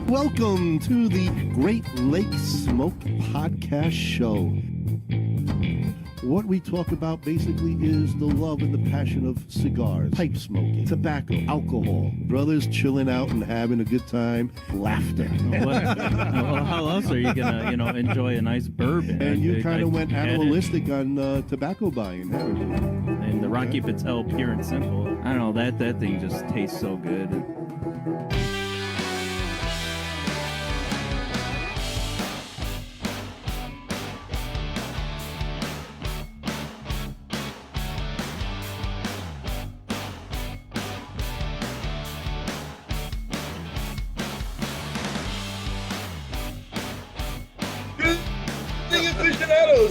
Welcome to the Great Lakes Smoke Podcast Show. What we talk about basically is the love and the passion of cigars, pipe smoking, tobacco, alcohol, brothers chilling out and having a good time, laughter. Well, how else are you gonna, enjoy a nice bourbon? And you kind of went animalistic on tobacco buying, haven't you? And the Rocky Patel Pure and Simple. I don't know, that thing just tastes so good.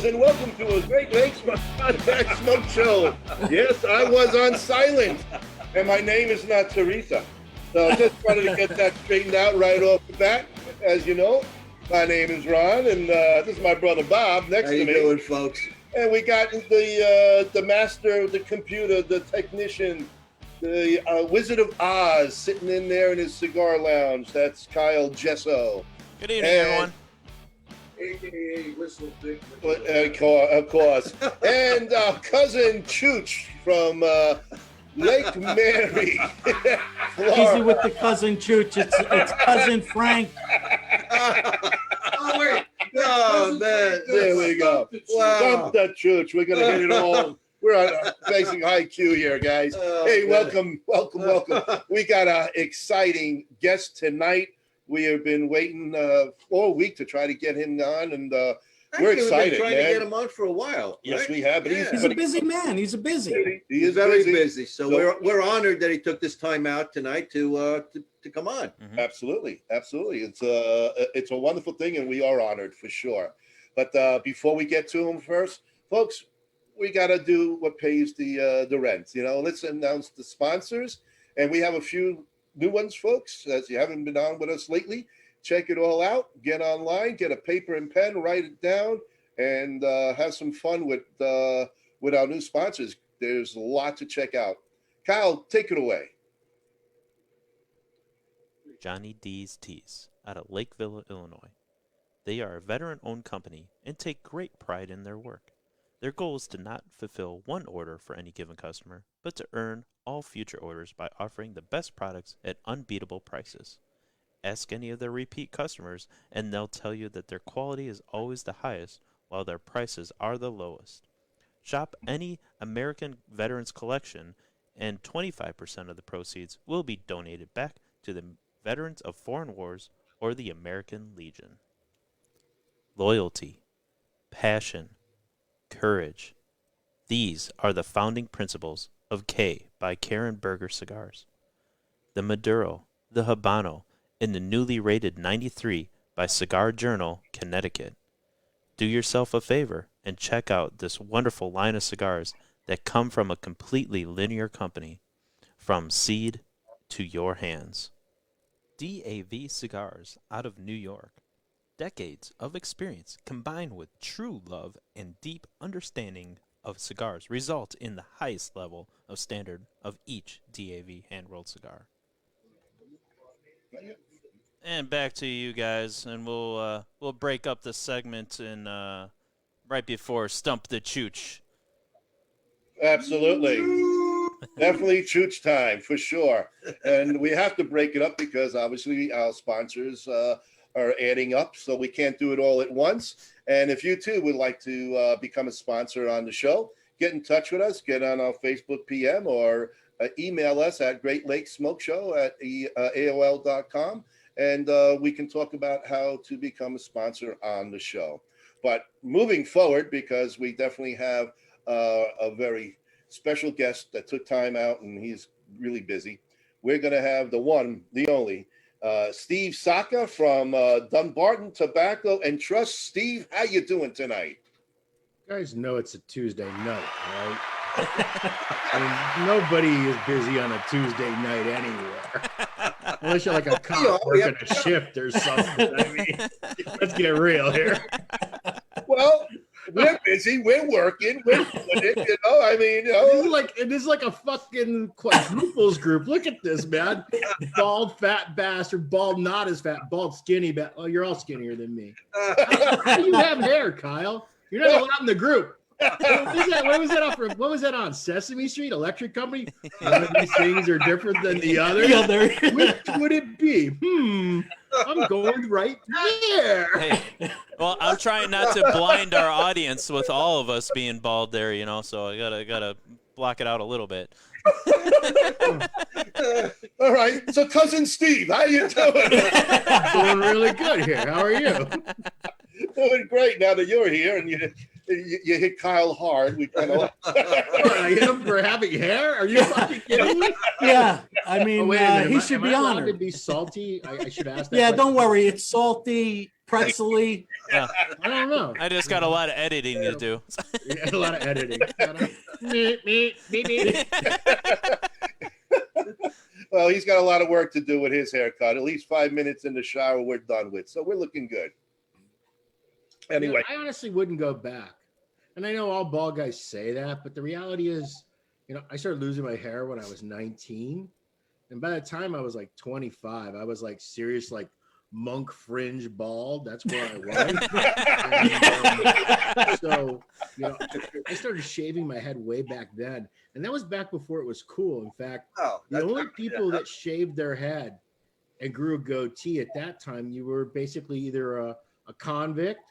And welcome to a Great Lakes Podcast Smoke Show. Yes, I was on silent, and my name is not Teresa. So I just wanted to get that straightened out right off the bat. As you know, my name is Ron, and this is my brother Bob next to me. How you doing, folks? And we got the master of the computer, the technician, the Wizard of Oz sitting in there in his cigar lounge. That's Kyle Jesso. Good evening, everyone. AKA Whistle Dick. Of course. And cousin Chooch from Lake Mary, Florida. Easy with the cousin Chooch. It's cousin Frank. Oh, wait. Oh, man. There we go. Wow. Dump that Chooch. We're going to hit it all. We're on facing high Q here, guys. Oh, hey, man. welcome. We got an exciting guest tonight. We have been waiting all week to try to get him on, and we're excited, we've been trying man. to get him on for a while. Yes, right? we have. But He's a busy man. He's busy. He is very busy. busy. So we're honored that he took this time out tonight to come on. Mm-hmm. Absolutely. It's a wonderful thing, and we are honored for sure. But before we get to him first, folks, we got to do what pays the rent. Let's announce the sponsors, and we have a few new ones, folks. As you haven't been on with us lately, check it all out. Get online, get a paper and pen, write it down, and have some fun with our new sponsors. There's a lot to check out. Kyle, take it away. Johnny D's Teas out of Lakeville, Illinois. They are a veteran-owned company and take great pride in their work. Their goal is to not fulfill one order for any given customer, but to earn all future orders by offering the best products at unbeatable prices. Ask any of their repeat customers, and they'll tell you that their quality is always the highest, while their prices are the lowest. Shop any American Veterans Collection, and 25% of the proceeds will be donated back to the Veterans of Foreign Wars or the American Legion. Loyalty, passion, courage. These are the founding principles of K by Karen Berger Cigars. The Maduro, the Habano, and the newly rated 93 by Cigar Journal, Connecticut. Do yourself a favor and check out this wonderful line of cigars that come from a completely linear company, from seed to your hands. DAV Cigars out of New York. Decades of experience combined with true love and deep understanding of cigars result in the highest level of standard of each DAV hand-rolled cigar. And back to you guys, and we'll break up the segment in right before Stump the Chooch. Absolutely. Definitely Chooch time, for sure. And we have to break it up because obviously our sponsors are adding up, so we can't do it all at once. And if you too would like to become a sponsor on the show, get in touch with us, get on our Facebook PM or email us at greatlatesmokeshow@aol.com, and we can talk about how to become a sponsor on the show. But moving forward, because we definitely have a very special guest that took time out and he's really busy, we're going to have the one, the only, Steve Saka from Dunbarton Tobacco and Trust. Steve, how you doing tonight? You guys know it's a Tuesday night, right? I mean, nobody is busy on a Tuesday night anywhere. Unless you're like a cop working a shift or something. I mean, let's get real here. Well, we're busy. We're working. We're doing it. You know, I mean, you know. This is like a fucking quadruples group. Look at this, man. Bald, fat bastard. Bald, not as fat. Bald, skinny. Oh, you're all skinnier than me. How do you have hair, Kyle? You're not allowed in the group. What was that on Sesame Street? Electric Company? One of these things are different than the other. Which would it be? I'm going right there. Hey, well, I'm trying not to blind our audience with all of us being bald there, you know, so I gotta block it out a little bit. All right. So, cousin Steve, how you doing? Doing really good here. How are you? Doing great now that you're here and you hit Kyle hard. We kind of I hit him for having hair? Are you fucking kidding me? Yeah, I mean, wait a minute. he should be Am I allowed honored. to be salty? I should ask that. Yeah, question. don't worry. It's salty, pretzely. Yeah, I don't know. I just got a lot of editing to do. Yeah, a lot of editing. Me. Well, he's got a lot of work to do with his haircut. At least 5 minutes in the shower, we're done with. So we're looking good. Anyway, I honestly wouldn't go back. And I know all bald guys say that, but the reality is, I started losing my hair when I was 19. And by the time I was like 25, I was like serious, like monk fringe bald. That's where I was. So, I started shaving my head way back then. And that was back before it was cool. In fact, the only people that shaved their head and grew a goatee at that time, you were basically either a convict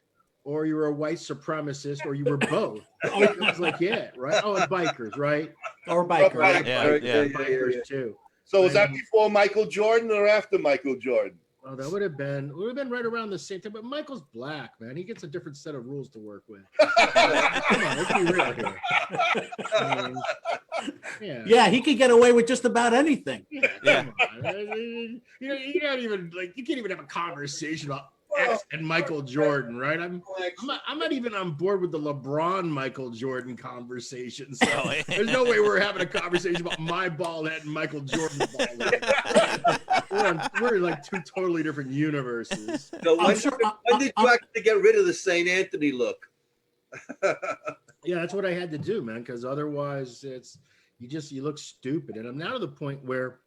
or you were a white supremacist, or you were both. It was like, right? Oh, and bikers, right? Or bikers. Yeah. Bikers too. So was that before Michael Jordan or after Michael Jordan? Well, that would have been right around the same time. But Michael's black, man. He gets a different set of rules to work with. Come on, let's be real here. Yeah, he could get away with just about anything. Come on. You can't even have a conversation about X and Michael Jordan, right? I'm not even on board with the LeBron Michael Jordan conversation. So there's no way we're having a conversation about my bald head and Michael Jordan's bald head. We're in like two totally different universes. So when did you actually get rid of the St. Anthony look? Yeah, that's what I had to do, man, because otherwise you look stupid. And I'm now to the point where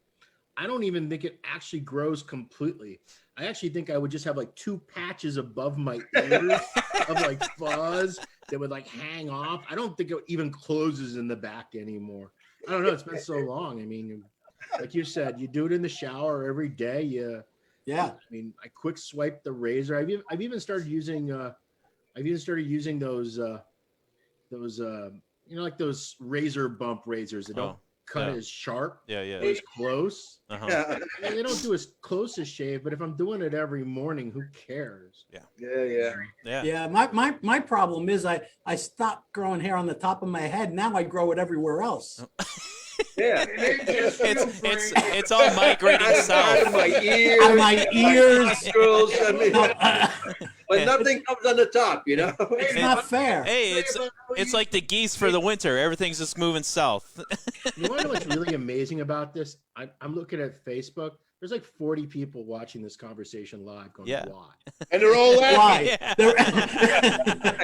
I don't even think it actually grows completely. I actually think I would just have like two patches above my ears of like fuzz that would like hang off. I don't think it even closes in the back anymore. I don't know. It's been so long. I mean, like you said, you do it in the shower every day. Yeah. I mean, I quick swipe the razor. I've even started using those like those razor bump razors that don't cut as sharp. Yeah. As close. Uh-huh. They don't do as close as shave, but if I'm doing it every morning, who cares? Yeah. My problem is I stopped growing hair on the top of my head. Now I grow it everywhere else. It's all migrating south. My ears. On my ears. But nothing comes on the top, It's not fair. Hey, it's like the geese for the winter. Everything's just moving south. You want to know what's really amazing about this? I'm looking at Facebook. There's like 40 people watching this conversation live going, why? And they're all laughing. Yeah.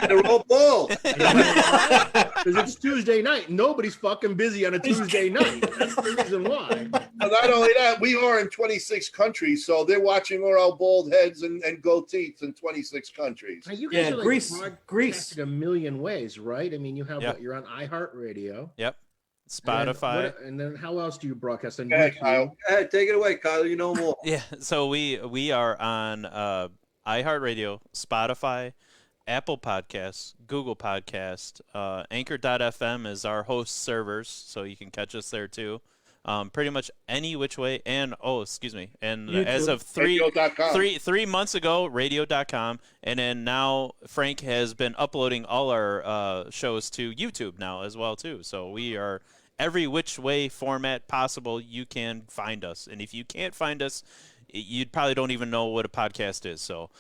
They're all bald. Because it's Tuesday night. Nobody's fucking busy on a Tuesday night. That's the reason why. Well, not only that, we are in 26 countries, so they're watching our bald heads and goatees in 26 countries. Now, you guys are like Greece. broadcasted a million ways, right? I mean, you have you're on iHeartRadio. Yep. Spotify. And then how else do you broadcast on Hey, YouTube? Kyle. Hey, take it away, Kyle. You know more. Yeah. So we are on iHeartRadio, Spotify, Apple Podcasts, Google Podcast, Anchor.fm is our host servers, so you can catch us there too. Pretty much any which way, and and YouTube. as of three months ago, radio.com, and then now Frank has been uploading all our shows to YouTube now as well too. So we are every which way format possible you can find us, and if you can't find us, you probably don't even know what a podcast is. So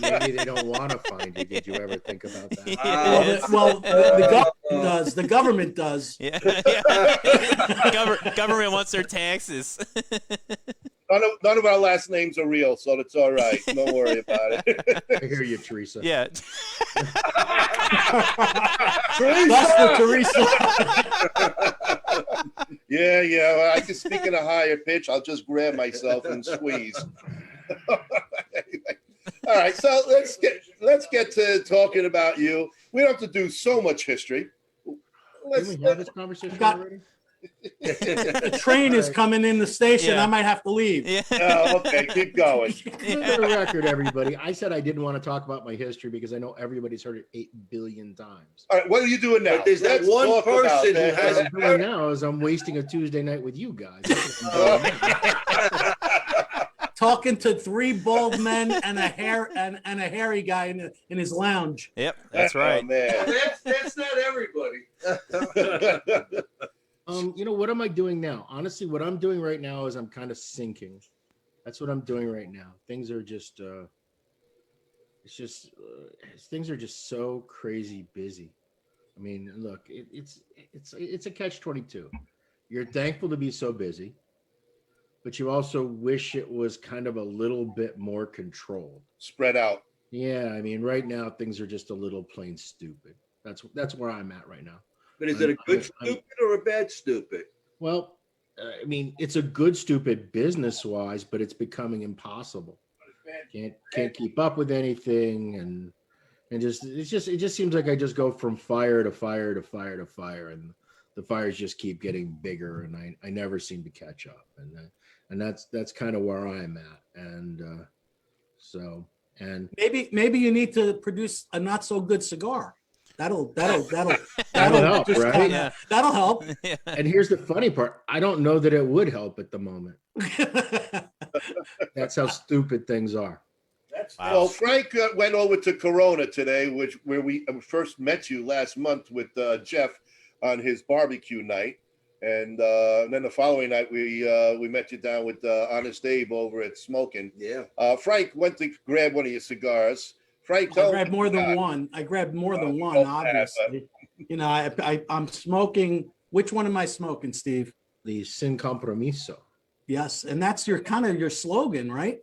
maybe they don't want to find you. Did you ever think about that? The government does. The government does. Yeah. Government wants their taxes. None of our last names are real, so it's all right. Don't worry about it. I hear you, Teresa. Yeah. Buster Teresa. Yeah. Well, I can speak in a higher pitch. I'll just grab myself and squeeze. Anyway. All right, so let's get to talking about you. We don't have to do so much history. Didn't we have this conversation already? The train is coming in the station. Yeah. I might have to leave. Yeah. Oh, okay, keep going. For the record, everybody, I said I didn't want to talk about my history because I know everybody's heard it 8 billion times. All right, what are you doing now? But there's that Let's one talk about person who that. What has I'm doing now is I'm wasting a Tuesday night with you guys. That's what I'm doing now. Talking to 3 bald men and a hairy guy in his lounge. Yep, that's Oh, right. man. That's not everybody. What am I doing now? Honestly, what I'm doing right now is I'm kind of sinking. That's what I'm doing right now. Things are just, things are just so crazy busy. I mean, look, it's a catch-22. You're thankful to be so busy, but you also wish it was kind of a little bit more controlled. Spread out. Yeah, I mean, right now things are just a little plain stupid. That's where I'm at right now. But is it a good stupid or a bad stupid? Well, I mean, it's a good stupid business-wise, but it's becoming impossible. Can't keep up with anything, and it just seems like I just go from fire to fire to fire to fire, and the fires just keep getting bigger, and I never seem to catch up, and that's kind of where I'm at, and Maybe you need to produce a not so good cigar. That'll help, just right? kinda- that'll help. Yeah. And here's the funny part: I don't know that it would help at the moment. That's how stupid things are. Wow. Well, Frank went over to Corona today, where we first met you last month with Jeff on his barbecue night, and then the following night we met you down with Honest Abe over at Smoking. Yeah. Frank went to grab one of your cigars. Frank, I tell grabbed him more what you than got. one. I grabbed more than one, oh, obviously. I'm smoking. Which one am I smoking, Steve? The sin compromiso. Yes, and that's your slogan, right?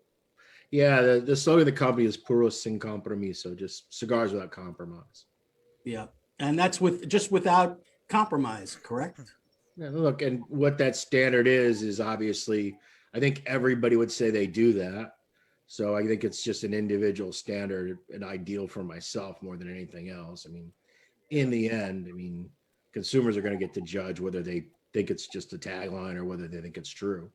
Yeah, the slogan of the company is puro sin compromiso, just cigars without compromise. Yeah, and that's without compromise, correct? Yeah, look, and what that standard is obviously, I think everybody would say they do that. So I think it's just an individual standard, an ideal for myself more than anything else. I mean, in the end, consumers are going to get to judge whether they think it's just a tagline or whether they think it's true.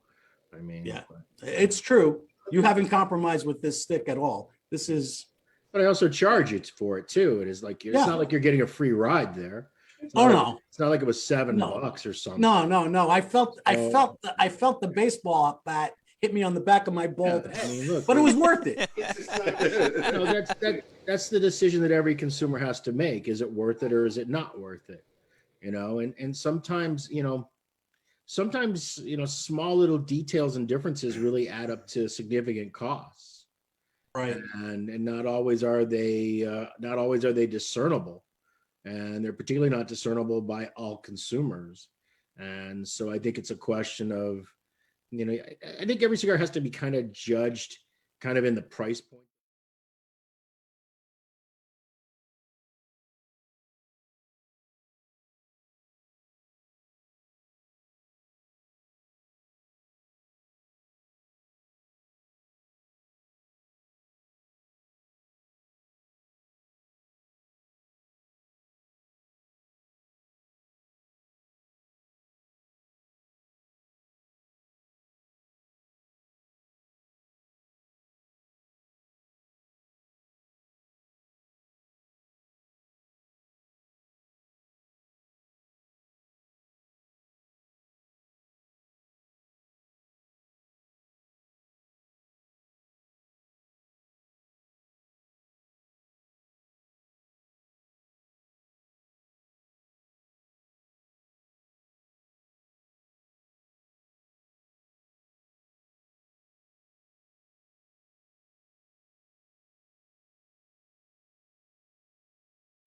I mean, Yeah, it's true. You haven't compromised with this stick at all. This is. But I also charge it for it too. It is like it's not like you're getting a free ride there. It's not like it was $7 or something. No. I felt the baseball bat hit me on the back of my bald head. I mean, look, but it was worth it. That's the decision that every consumer has to make. Is it worth it or is it not worth it? And sometimes, small little details and differences really add up to significant costs. Right. And not always are they discernible. And they're particularly not discernible by all consumers. And so I think it's a question of, I think every cigar has to be kind of judged kind of in the price point.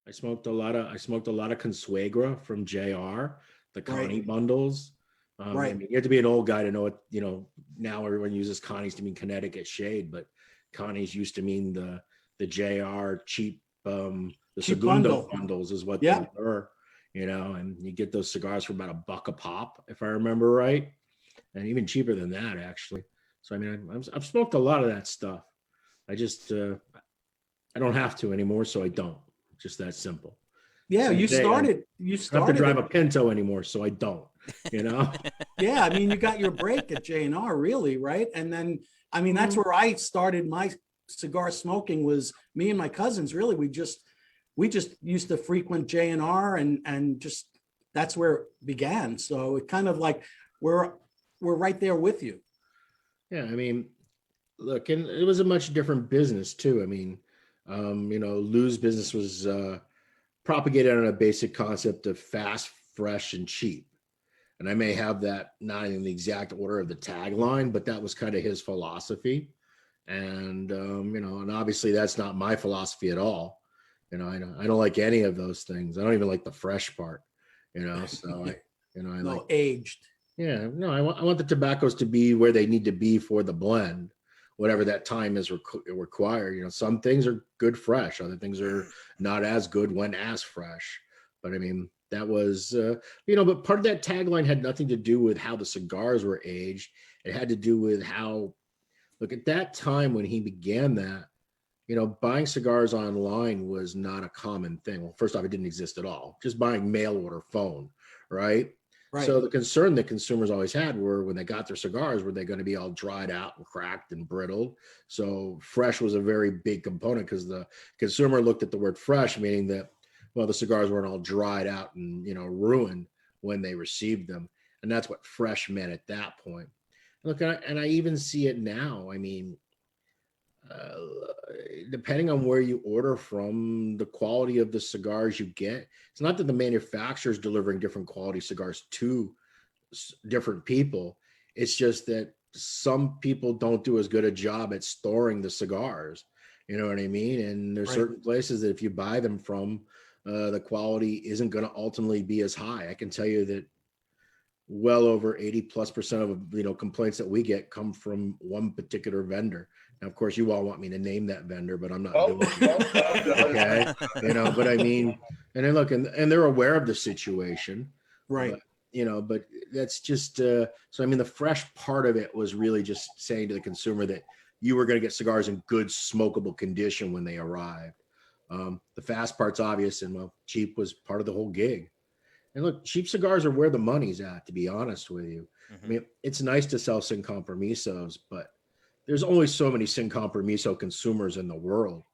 I smoked a lot of Consuegra from JR, the Connie bundles. Right. I mean, you have to be an old guy to know what, now everyone uses Connie's to mean Connecticut shade, but Connie's used to mean the JR cheap, the Cheap Segundo bundle. bundles is what Yeah. they were, and you get those cigars for about $1 a pop, if I remember right. And even cheaper than that, actually. So, I mean, I've smoked a lot of that stuff. I just, I don't have to anymore, so I don't. Just that simple. Yeah, Same you thing, started. I You don't have to started. drive it- a Pinto anymore, so I don't. Yeah, I mean, you got your break at J&R, really, right? And then, I mean, that's where I started my cigar smoking. Was me and my cousins. Really, we just used to frequent J&R, and just that's where it began. So it kind of like we're right there with you. Yeah, I mean, look, and it was a much different business too. I mean, Lou's business was propagated on a basic concept of fast, fresh, and cheap. And I may have that not in the exact order of the tagline, but that was kind of his philosophy. And and obviously that's not my philosophy at all. I don't like any of those things. I don't even like the fresh part. So I like aged. Yeah, no, I want the tobaccos to be where they need to be for the blend, whatever that time is required. Some things are good fresh, other things are not as good when as fresh. But I mean, that was, but part of that tagline had nothing to do with how the cigars were aged. It had to do with how, look, at that time when he began that, buying cigars online was not a common thing. Well, first off, it didn't exist at all. Just buying mail order phone, right? Right. So the concern that consumers always had were when they got their cigars, were they going to be all dried out and cracked and brittled? So fresh was a very big component because the consumer looked at the word fresh, meaning that, well, the cigars weren't all dried out and, ruined when they received them. And that's what fresh meant at that point. Look, and I even see it now. I mean, depending on where you order from, the quality of the cigars you get, it's not that the manufacturer is delivering different quality cigars to different people. It's just that some people don't do as good a job at storing the cigars. You know what I mean? And there's certain places that if you buy them from, the quality isn't going to ultimately be as high. I can tell you that well over 80+% of complaints that we get come from one particular vendor. Now, of course, you all want me to name that vendor, but I'm not doing it. Okay, but I mean, and then look, and they're aware of the situation, Right. But that's just so. I mean, the fresh part of it was really just saying to the consumer that you were going to get cigars in good smokable condition when they arrived. The fast part's obvious, and cheap was part of the whole gig. And look, cheap cigars are where the money's at, to be honest with you. Mm-hmm. I mean, it's nice to sell Sin Compromisos, but there's only so many Sin Compromiso consumers in the world.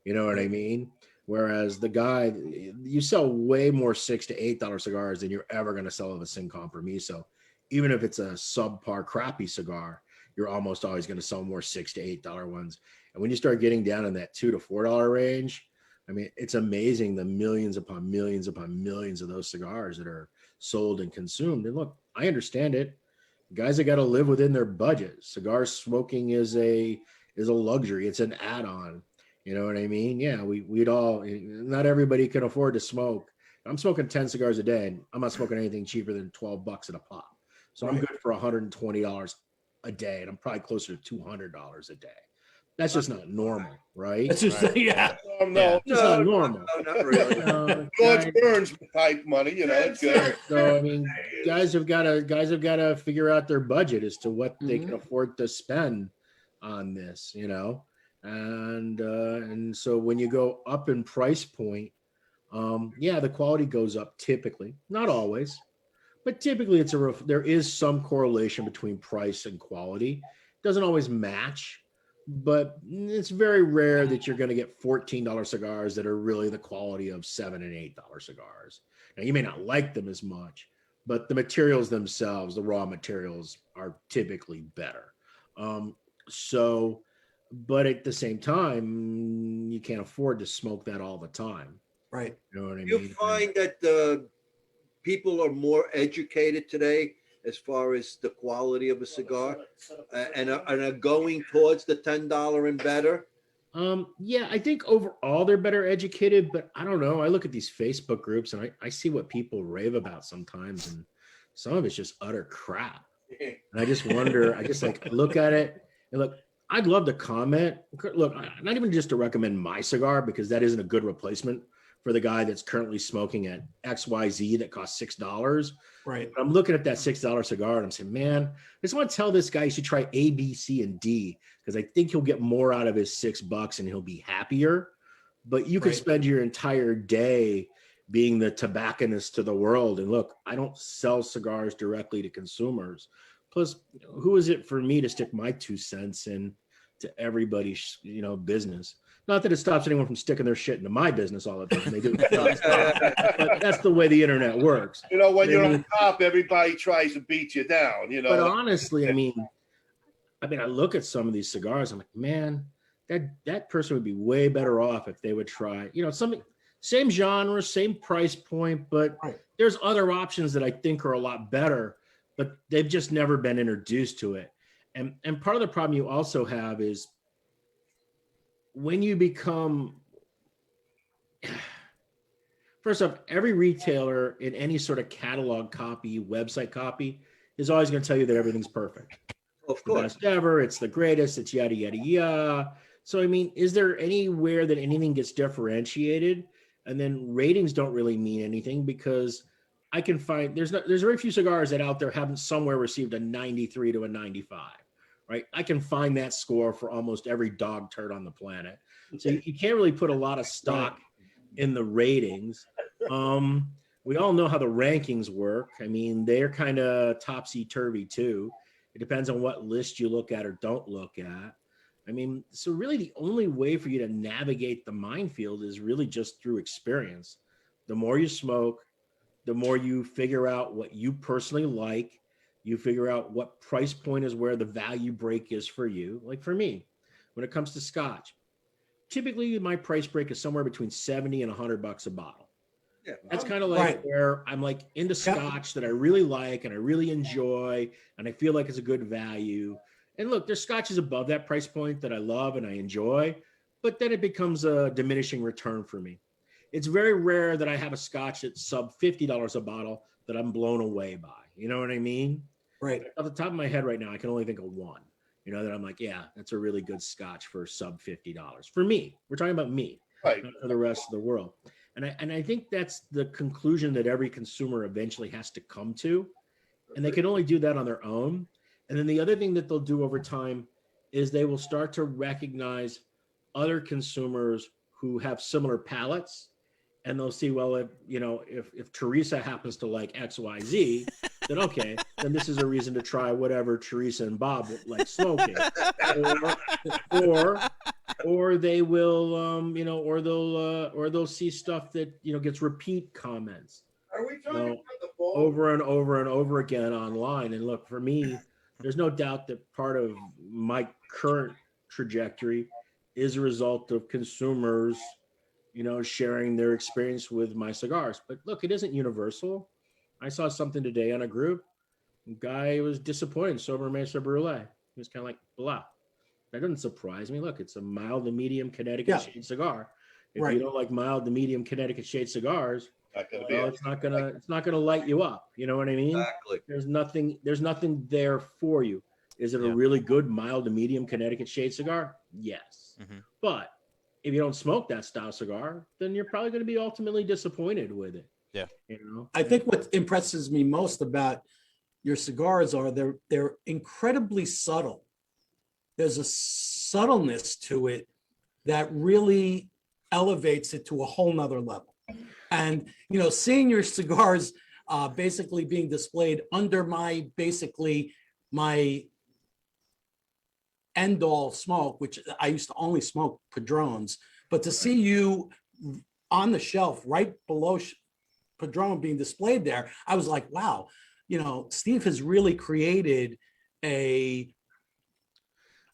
You know what I mean? Whereas you sell way more $6 to $8 cigars than you're ever going to sell of a Sin Compromiso. Even if it's a subpar crappy cigar, you're almost always going to sell more $6 to $8 ones. And when you start getting down in that $2 to $4 range, I mean, it's amazing the millions upon millions upon millions of those cigars that are sold and consumed. And look, I understand it. Guys that got to live within their budget. Cigar smoking is a luxury. It's an add-on. You know what I mean? Yeah, we'd all, not everybody can afford to smoke. I'm smoking 10 cigars a day, and I'm not smoking anything cheaper than $12 at a pop. So I'm good for $120 a day, and I'm probably closer to $200 a day. That's just not normal, right? That's just yeah. No, It's just not normal. No, not really. George Burns type money, it's good. So I mean, guys have got to figure out their budget as to what they can afford to spend on this, and so when you go up in price point, the quality goes up typically, not always, but typically there is some correlation between price and quality. It doesn't always match. But it's very rare that you're going to get $14 cigars that are really the quality of $7 and $8 cigars. Now, you may not like them as much, but the materials themselves, the raw materials, are typically better. But at the same time, you can't afford to smoke that all the time. Right. You know what I mean? You find that people are more educated today as far as the quality of a cigar, and are going towards the $10 and better? I think overall they're better educated, but I don't know. I look at these Facebook groups and I see what people rave about sometimes, and some of it's just utter crap. And I just wonder, I just like look at it and look, I'd love to comment. Look, not even just to recommend my cigar, because that isn't a good replacement for the guy that's currently smoking at XYZ that costs $6. Right. But I'm looking at that $6 cigar and I'm saying, man, I just want to tell this guy he should try A, B, C, and D, because I think he'll get more out of his $6 and he'll be happier. But you could Right. spend your entire day being the tobacconist to the world. And look, I don't sell cigars directly to consumers. Plus, who is it for me to stick my 2 cents in to everybody's, business? Not that it stops anyone from sticking their shit into my business all the time. They do. But that's the way the internet works. When you're on top, everybody tries to beat you down, But honestly, I look at some of these cigars. I'm like, man, that person would be way better off if they would try, something, same genre, same price point, but Right. there's other options that I think are a lot better, but they've just never been introduced to it. And part of the problem you also have is when you become, first off, every retailer in any sort of catalog copy, website copy is always going to tell you that everything's perfect. Of The course. best ever, it's the greatest, it's yada, yada, yada. So, is there anywhere that anything gets differentiated? And then ratings don't really mean anything, because I can find, there's very few cigars that out there haven't somewhere received a 93 to a 95, right? I can find that score for almost every dog turd on the planet. So you can't really put a lot of stock in the ratings. We all know how the rankings work. They're kind of topsy-turvy too. It depends on what list you look at or don't look at. So really the only way for you to navigate the minefield is really just through experience. The more you smoke, the more you figure out what you personally like. You figure out what price point is where the value break is for you. Like for me, when it comes to Scotch, typically my price break is somewhere between 70 and $100 a bottle. Yeah. That's kind of like Right. where I'm like into Scotch that I really like and I really enjoy and I feel like it's a good value. And look, there's scotches above that price point that I love and I enjoy, but then it becomes a diminishing return for me. It's very rare that I have a scotch that's sub $50 a bottle that I'm blown away by. You know what I mean? Right. Off the top of my head right now, I can only think of one, that I'm like, yeah, that's a really good scotch for sub $50. For me, we're talking about me, Right. not for the rest of the world. And I think that's the conclusion that every consumer eventually has to come to. And they can only do that on their own. And then the other thing that they'll do over time is they will start to recognize other consumers who have similar palates. And they'll see, well, if Teresa happens to like XYZ, then okay, then this is a reason to try whatever Teresa and Bob like smoking. Or they will, or they'll see stuff that, gets repeat comments. Are we talking about the ball? Over and over and over again online. And look, for me, there's no doubt that part of my current trajectory is a result of consumers, sharing their experience with my cigars. But look, it isn't universal. I saw something today on a group. A guy was disappointed, Sober Mesa Brulee. He was kind of like, blah. That doesn't surprise me. Look, it's a mild to medium Connecticut shade cigar. If you don't like mild to medium Connecticut shade cigars, it's not gonna light you up. You know what I mean? Exactly. There's nothing there for you. Is it a really good mild to medium Connecticut shade cigar? Yes. Mm-hmm. But if you don't smoke that style cigar, then you're probably going to be ultimately disappointed with it. Yeah. I think what impresses me most about your cigars are they're incredibly subtle. There's a subtleness to it that really elevates it to a whole nother level. And, seeing your cigars basically being displayed under my end all smoke, which I used to only smoke Padrones, but to see you on the shelf right below Padron being displayed there, I was like, wow, Steve has really created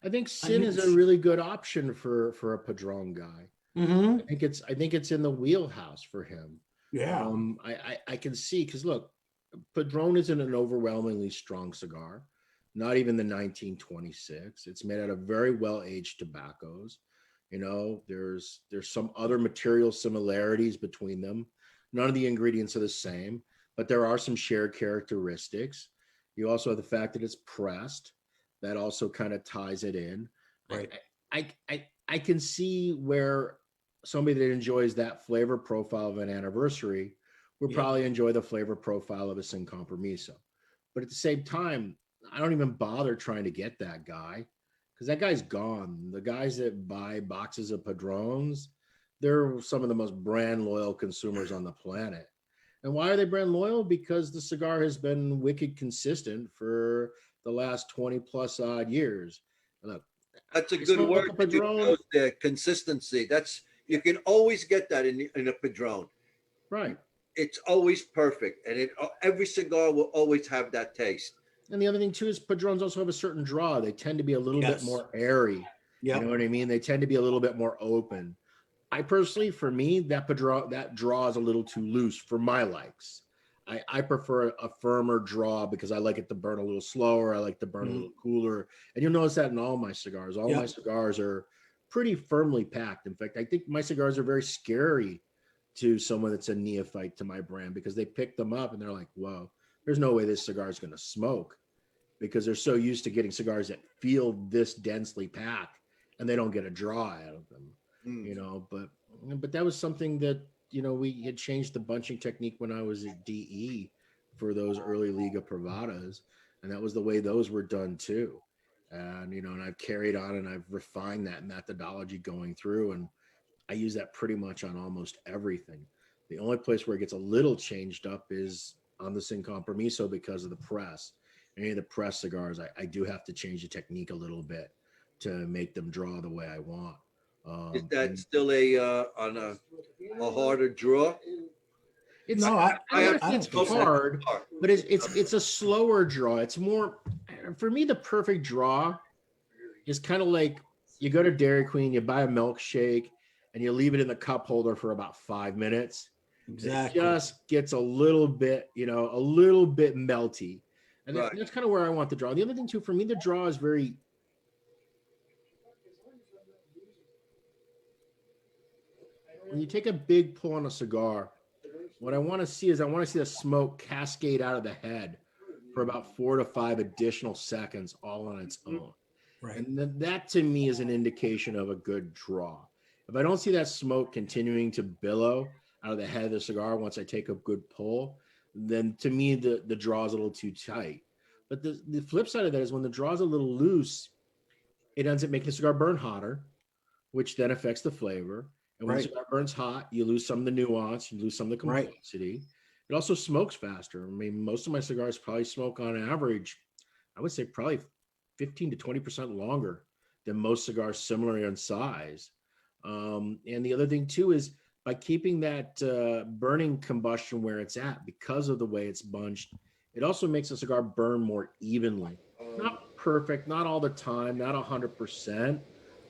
I think Sin is a really good option for a Padron guy. Mm-hmm. I think it's in the wheelhouse for him. Yeah. I can see, because look, Padron isn't an overwhelmingly strong cigar, not even the 1926. It's made out of very well-aged tobaccos. There's some other material similarities between them. None of the ingredients are the same. but there are some shared characteristics. You also have the fact that it's pressed. That also kind of ties it in. Right. I can see where somebody that enjoys that flavor profile of an anniversary would probably enjoy the flavor profile of a Sin Compromiso. But at the same time, I don't even bother trying to get that guy because that guy's gone. The guys that buy boxes of Padrones, they're some of the most brand loyal consumers on the planet. And why are they brand loyal? Because the cigar has been wicked consistent for the last 20 plus odd years. Look, That's a good word. Padrone. The consistency. You can always get that in a Padrone. Right. It's always perfect, and every cigar will always have that taste. And the other thing too is Padrones also have a certain draw. They tend to be a little bit more airy. You know what I mean? They tend to be a little bit more open. I personally, for me, that draw is a little too loose for my likes. I prefer a firmer draw because I like it to burn a little slower. I like to burn a little cooler. And you'll notice that in all my cigars. All my cigars are pretty firmly packed. In fact, I think my cigars are very scary to someone that's a neophyte to my brand because they pick them up and they're like, whoa, there's no way this cigar is going to smoke, because they're so used to getting cigars that feel this densely packed and they don't get a draw out of them, you know, but that was something that, you know, we had changed the bunching technique when I was at DE for those early Liga Privadas. And that was the way those were done too. And, you know, and I've carried on and I've refined that methodology going through. And I use that pretty much on almost everything. The only place where it gets a little changed up is on the Sin Compromiso because of the press. Any of the press cigars, I do have to change the technique a little bit to make them draw the way I want. Is that still on a harder draw? It's, No, I I don't think it's hard, but it's a slower draw. It's more, for me, the perfect draw is kind of like you go to Dairy Queen, you buy a milkshake, and you leave it in the cup holder for about 5 minutes. Exactly. It just gets a little bit, you know, a little bit melty. And that's kind of where I want the draw. The other thing too, for me, the draw is very, when you take a big pull on a cigar, what I want to see is the smoke cascade out of the head for about 4 to 5 additional seconds all on its own. Right. And that to me is an indication of a good draw. If I don't see that smoke continuing to billow out of the head of the cigar once I take a good pull, then to me the draw is a little too tight. But the flip side of that is when the draw is a little loose, it ends up making the cigar burn hotter, which then affects the flavor. And when the cigar burns hot, you lose some of the nuance, you lose some of the complexity. It also smokes faster. I mean, most of my cigars probably smoke on average, I would say probably 15 to 20% longer than most cigars similar in size. And the other thing too is by keeping that burning combustion where it's at, because of the way it's bunched, it also makes the cigar burn more evenly. Not perfect, not all the time, not 100%,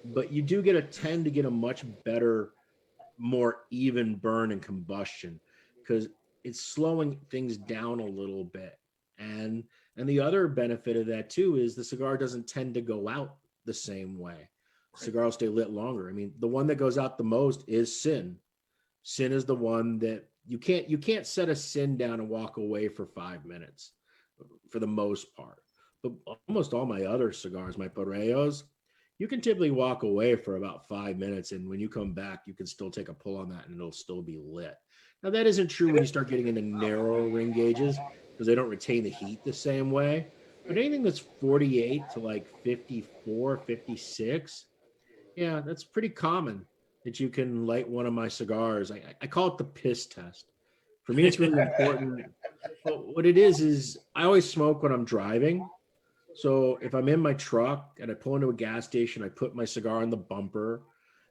but you do tend to get a much better, more even burn and combustion because it's slowing things down a little bit. And the other benefit of that too is the cigar doesn't tend to go out the same way. Cigar will stay lit longer. I mean, the one that goes out the most is Sin. Sin is the one that you can't set a Sin down and walk away for 5 minutes for the most part. But almost all my other cigars, my Parellos, you can typically walk away for about 5 minutes. And when you come back, you can still take a pull on that and it'll still be lit. Now, that isn't true when you start getting into narrower ring gauges because they don't retain the heat the same way. But anything that's 48 to like 54, 56, yeah, that's pretty common that you can light one of my cigars. I call it the piss test. For me, it's really important. But what it is I always smoke when I'm driving. So if I'm in my truck and I pull into a gas station, I put my cigar on the bumper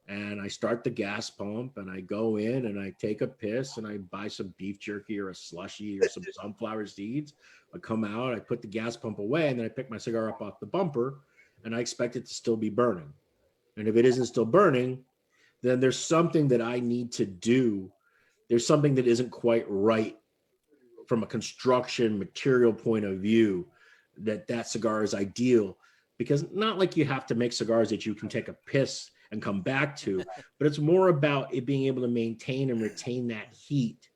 and I start the gas pump and I go in and I take a piss and I buy some beef jerky or a slushie or some sunflower seeds. I come out, I put the gas pump away, and then I pick my cigar up off the bumper and I expect it to still be burning. And if it isn't still burning, then there's something that I need to do. There's something that isn't quite right from a construction material point of view that cigar is ideal, because not like you have to make cigars that you can take a piss and come back to, but it's more about it being able to maintain and retain that heat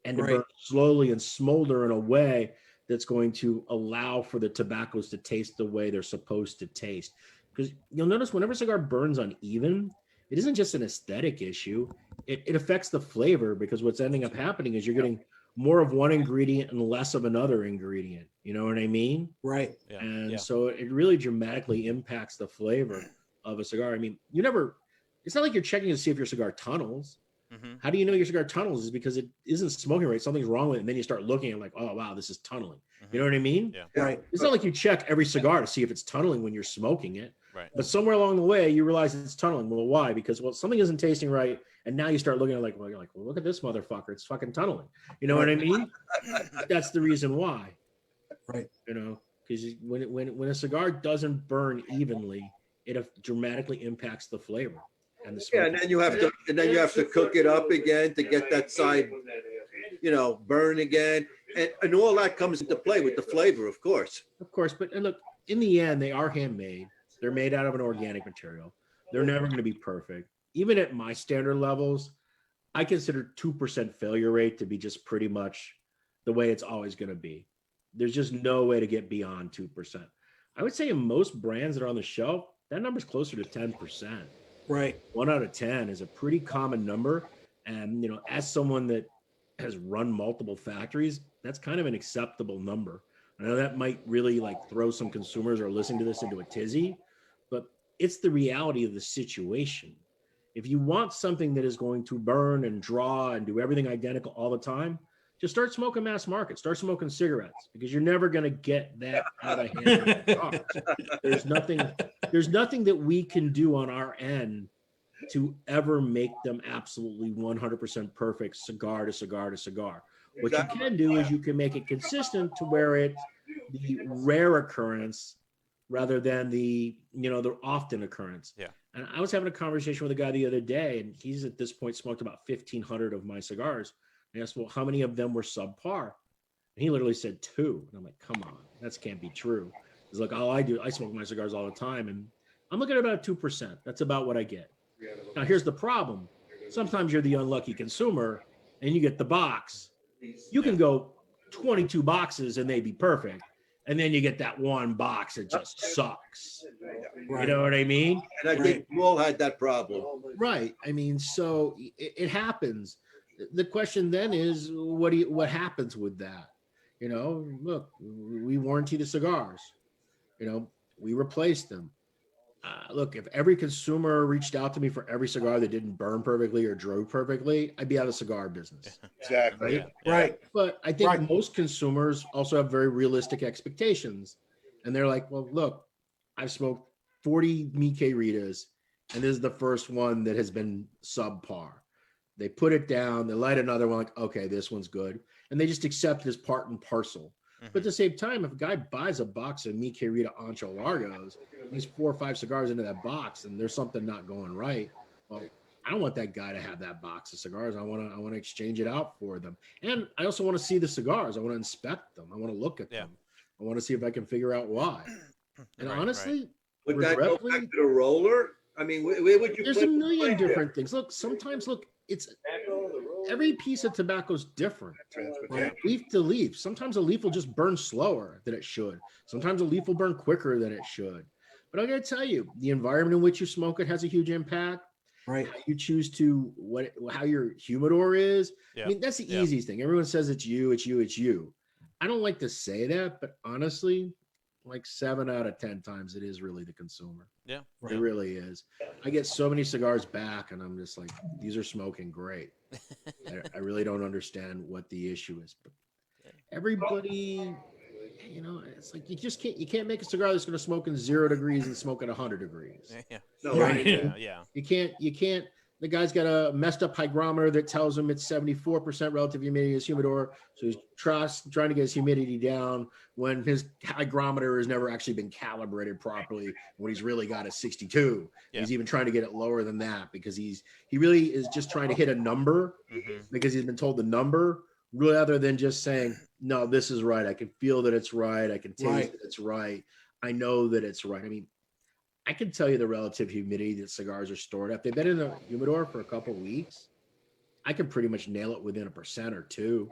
and to Right. burn slowly and smolder in a way that's going to allow for the tobaccos to taste the way they're supposed to taste. Because you'll notice whenever a cigar burns uneven, it isn't just an aesthetic issue. It affects the flavor, because what's ending up happening is you're getting more of one ingredient and less of another ingredient. You know what I mean? Right. Yeah. And yeah. so it really dramatically impacts the flavor of a cigar. I mean, it's not like you're checking to see if your cigar tunnels. Mhm. How do you know your cigar tunnels? Is because it isn't smoking right. Something's wrong with it. And then you start looking and like, oh, wow, this is tunneling. You know what I mean? Yeah. Right. It's not like you check every cigar to see if it's tunneling when you're smoking it. Right. But somewhere along the way, you realize it's tunneling. Well, why? Because, well, something isn't tasting right. And now you start looking at you're like, well, look at this motherfucker. It's fucking tunneling. You know what I mean? That's the reason why. Right. You know, because when a cigar doesn't burn evenly, it dramatically impacts the flavor and the smoke. Yeah, and then you have to cook it up again to get that side, burn again, and all that comes into play with the flavor, of course. Of course, but and look, in the end, they are handmade. They're made out of an organic material. They're never going to be perfect. Even at my standard levels, I consider 2% failure rate to be just pretty much the way it's always going to be. There's just no way to get beyond 2%. I would say in most brands that are on the shelf, that number's closer to 10%. Right. 1 out of 10 is a pretty common number. And, as someone that has run multiple factories, that's kind of an acceptable number. I know that might really throw some consumers who are listening to this into a tizzy, but it's the reality of the situation. If you want something that is going to burn and draw and do everything identical all the time, just start smoking mass market, start smoking cigarettes, because you're never going to get that out of hand. There's nothing that we can do on our end to ever make them absolutely 100% perfect cigar to cigar to cigar. What you can do is you can make it consistent to where it's the rare occurrence rather than the often occurrence. Yeah. And I was having a conversation with a guy the other day, and he's at this point smoked about 1,500 of my cigars. And I asked, well, how many of them were subpar? And he literally said 2. And I'm like, come on, that can't be true. He's like, I smoke my cigars all the time, and I'm looking at about 2%. That's about what I get. Now, here's the problem. Sometimes you're the unlucky consumer, and you get the box. You can go 22 boxes and they'd be perfect. And then you get that one box that just sucks. Right. You know what I mean? And I think we all had that problem. Right. I mean, so it happens. The question then is, what happens with that? Look, we warranty the cigars. We replace them. Look, if every consumer reached out to me for every cigar that didn't burn perfectly or drove perfectly, I'd be out of the cigar business. Exactly. Right? Right. But I think most consumers also have very realistic expectations. And they're like, well, look, I've smoked 40 Mikke Ritas, and this is the first one that has been subpar. They put it down, they light another one, like, okay, this one's good. And they just accept it as part and parcel. But at the same time, if a guy buys a box of Mikke Rita Ancho Largos, he's 4 or 5 cigars into that box, and there's something not going right. Well, I don't want that guy to have that box of cigars. I want to exchange it out for them. And I also want to see the cigars. I want to inspect them. I want to look at them. I want to see if I can figure out why. And honestly, would that go back to the roller? I mean, where would you? There's a million different things. Sometimes it's every piece of tobacco is different. Right? Leaf to leaf. Sometimes a leaf will just burn slower than it should. Sometimes a leaf will burn quicker than it should. But I got to tell you, the environment in which you smoke it has a huge impact. Right. How you choose to how your humidor is. Yeah. I mean, that's the easiest thing. Everyone says it's you. I don't like to say that, but honestly, 7 out of 10 times it is really the consumer. Yeah. It really is. I get so many cigars back, and I'm just like, these are smoking great. I really don't understand what the issue is, but everybody, it's like you can't make a cigar that's going to smoke in 0 degrees and smoke at 100 degrees. Yeah. No, Right. Yeah. You can't. The guy's got a messed up hygrometer that tells him it's 74% relative humidity in his humidor. So he's trying to get his humidity down when his hygrometer has never actually been calibrated properly. When he's really got a 62. Yeah. He's even trying to get it lower than that because he really is just trying to hit a number because he's been told the number rather than just saying, no, this is right. I can feel that it's right. I can taste that it's right. I know that it's right. I mean, I can tell you the relative humidity that cigars are stored at. They've been in the humidor for a couple of weeks. I can pretty much nail it within 1% or 2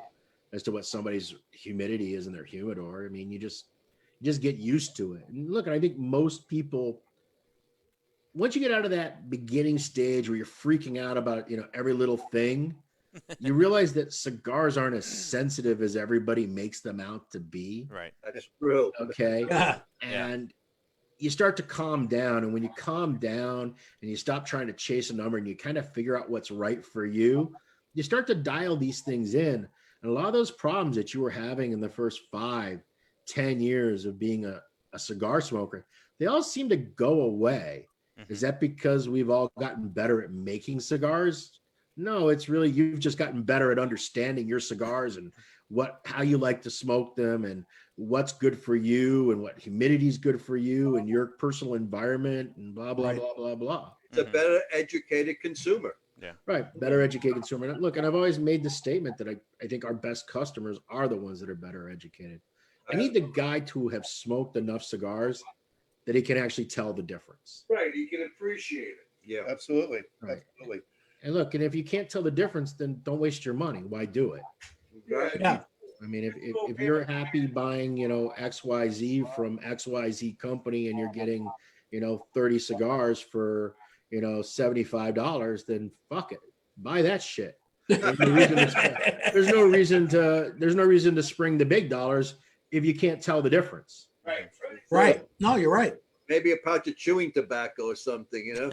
as to what somebody's humidity is in their humidor. I mean, you just get used to it. And look, I think most people, once you get out of that beginning stage where you're freaking out about, every little thing, you realize that cigars aren't as sensitive as everybody makes them out to be. Right. That's true. Okay. Yeah. And you start to calm down. And when you calm down and you stop trying to chase a number and you kind of figure out what's right for you, you start to dial these things in. And a lot of those problems that you were having in the first 5-10 years of being a cigar smoker, they all seem to go away. Mm-hmm. Is that because we've all gotten better at making cigars? No, it's really you've just gotten better at understanding your cigars and how you like to smoke them and what's good for you and what humidity is good for you and your personal environment and blah, blah, blah, blah, blah. It's a better educated consumer. Yeah. Right. Better educated consumer. And look, and I've always made the statement that I think our best customers are the ones that are better educated. I need the guy to have smoked enough cigars that he can actually tell the difference. Right. He can appreciate it. Yeah. Absolutely. Right. Absolutely. And look, and if you can't tell the difference, then don't waste your money. Why do it? Right. Yeah. I mean, if you're happy buying, XYZ from XYZ company and you're getting, 30 cigars for, $75, then fuck it. Buy that shit. There's no reason to spring the big dollars if you can't tell the difference. Right. No, you're right. Maybe a pouch of chewing tobacco or something,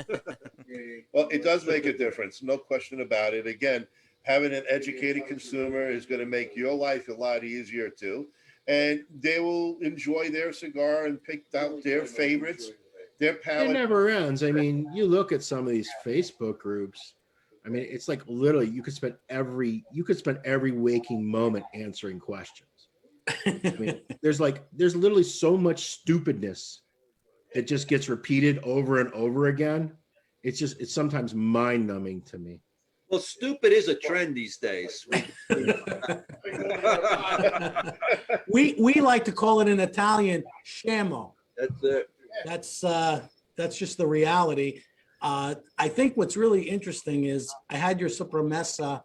Well, it does make a difference. No question about it. Again, having an educated consumer is going to make your life a lot easier too. And they will enjoy their cigar and pick out their favorites, their palate. It never ends. I mean, you look at some of these Facebook groups. I mean, it's like literally you could spend every waking moment answering questions. I mean, there's literally so much stupidness that just gets repeated over and over again. It's sometimes mind numbing to me. Well, stupid is a trend these days. We like to call it in Italian scemo. That's it. That's just the reality. I think what's really interesting is I had your sopremesa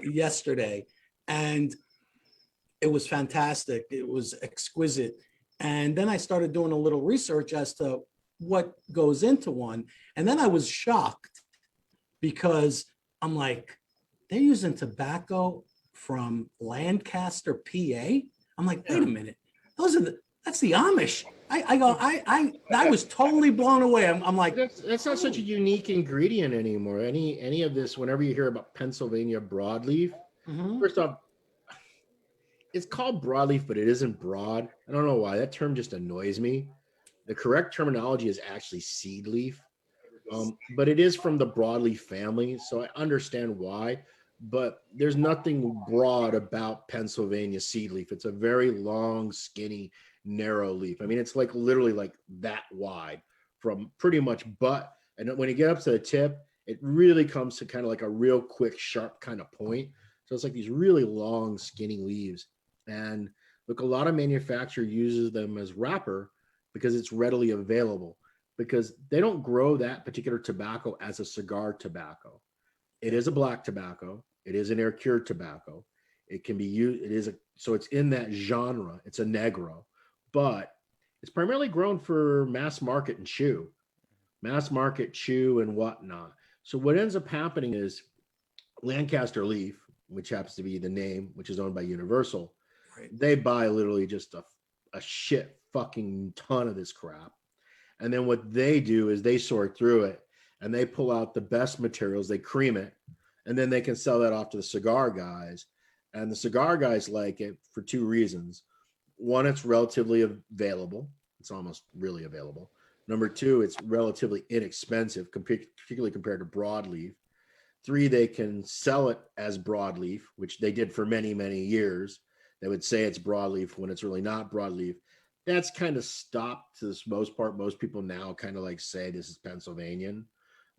yesterday, and it was fantastic. It was exquisite. And then I started doing a little research as to what goes into one. And then I was shocked because I'm like, they're using tobacco from Lancaster, PA. I'm like, wait a minute. That's the Amish. I was totally blown away. I'm like, that's not such a unique ingredient anymore. Any of this, whenever you hear about Pennsylvania broadleaf, first off, it's called broadleaf, but it isn't broad. I don't know why. That term just annoys me. The correct terminology is actually seed leaf, but it is from the broadleaf family, so I understand why. But there's nothing broad about Pennsylvania seed leaf. It's a very long, skinny, narrow leaf. I mean, it's like literally like that wide from pretty much butt. And when you get up to the tip, it really comes to kind of like a real quick, sharp kind of point. So it's like these really long, skinny leaves. And look, a lot of manufacturer uses them as wrapper because it's readily available, because they don't grow that particular tobacco as a cigar tobacco. It is a black tobacco. It is an air cured tobacco. It can be used. So it's in that genre. It's a negro, but it's primarily grown for mass market and chew and whatnot. So what ends up happening is Lancaster Leaf, which happens to be the name, which is owned by Universal, they buy literally just a shit fucking ton of this crap. And then what they do is they sort through it and they pull out the best materials, they cream it, and then they can sell that off to the cigar guys. And the cigar guys like it for two reasons. One, it's relatively available. It's almost really available. Number two, it's relatively inexpensive, particularly compared to broadleaf. Three, they can sell it as broadleaf, which they did for many, many years. They would say it's broadleaf when it's really not broadleaf. That's kind of stopped to this most part. Most people now kind of like say this is Pennsylvanian,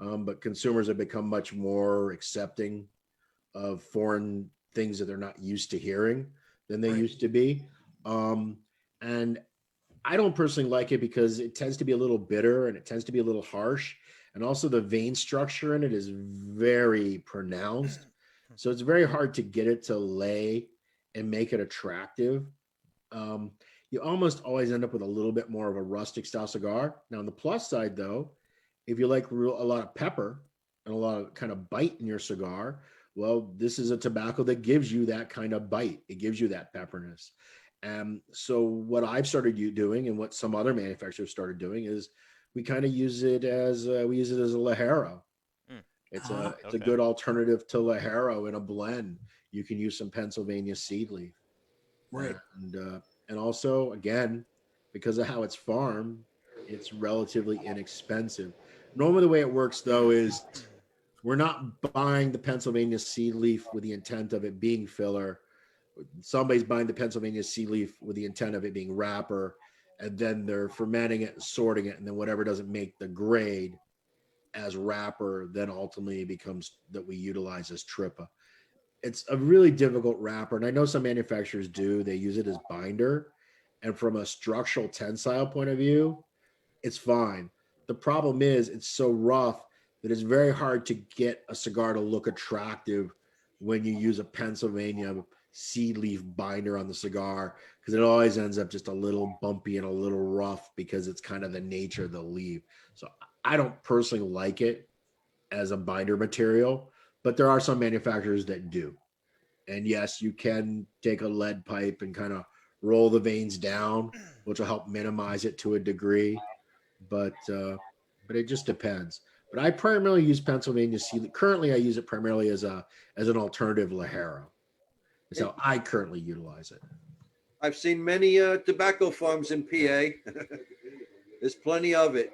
but consumers have become much more accepting of foreign things that they're not used to hearing than they used to be. And I don't personally like it because it tends to be a little bitter and it tends to be a little harsh. And also the vein structure in it is very pronounced. So it's very hard to get it to lay and make it attractive. You almost always end up with a little bit more of a rustic style cigar. Now, on the plus side, though, if you like a lot of pepper and a lot of kind of bite in your cigar, well, this is a tobacco that gives you that kind of bite. It gives you that pepperness. So what I've started doing, and what some other manufacturers started doing, is we kind of use it as a Ligero. It's a good alternative to Ligero in a blend. You can use some Pennsylvania seed leaf, Right. And also, again, because of how it's farmed, it's relatively inexpensive. Normally, the way it works, though, is we're not buying the Pennsylvania seed leaf with the intent of it being filler. Somebody's buying the Pennsylvania seed leaf with the intent of it being wrapper, and then they're fermenting it and sorting it, and then whatever doesn't make the grade as wrapper then ultimately becomes that we utilize as trippa. It's a really difficult wrapper, and I know some manufacturers do. They use it as binder, and from a structural tensile point of view, it's fine. The problem is it's so rough that it's very hard to get a cigar to look attractive when you use a Pennsylvania seed leaf binder on the cigar, because it always ends up just a little bumpy and a little rough because it's kind of the nature of the leaf. So I don't personally like it as a binder material, but there are some manufacturers that do. And yes, you can take a lead pipe and kind of roll the veins down, which will help minimize it to a degree. But it just depends. But I primarily use Pennsylvania seed. Currently, I use it primarily as an alternative Ligero. That's how I currently utilize it. I've seen many tobacco farms in PA. There's plenty of it.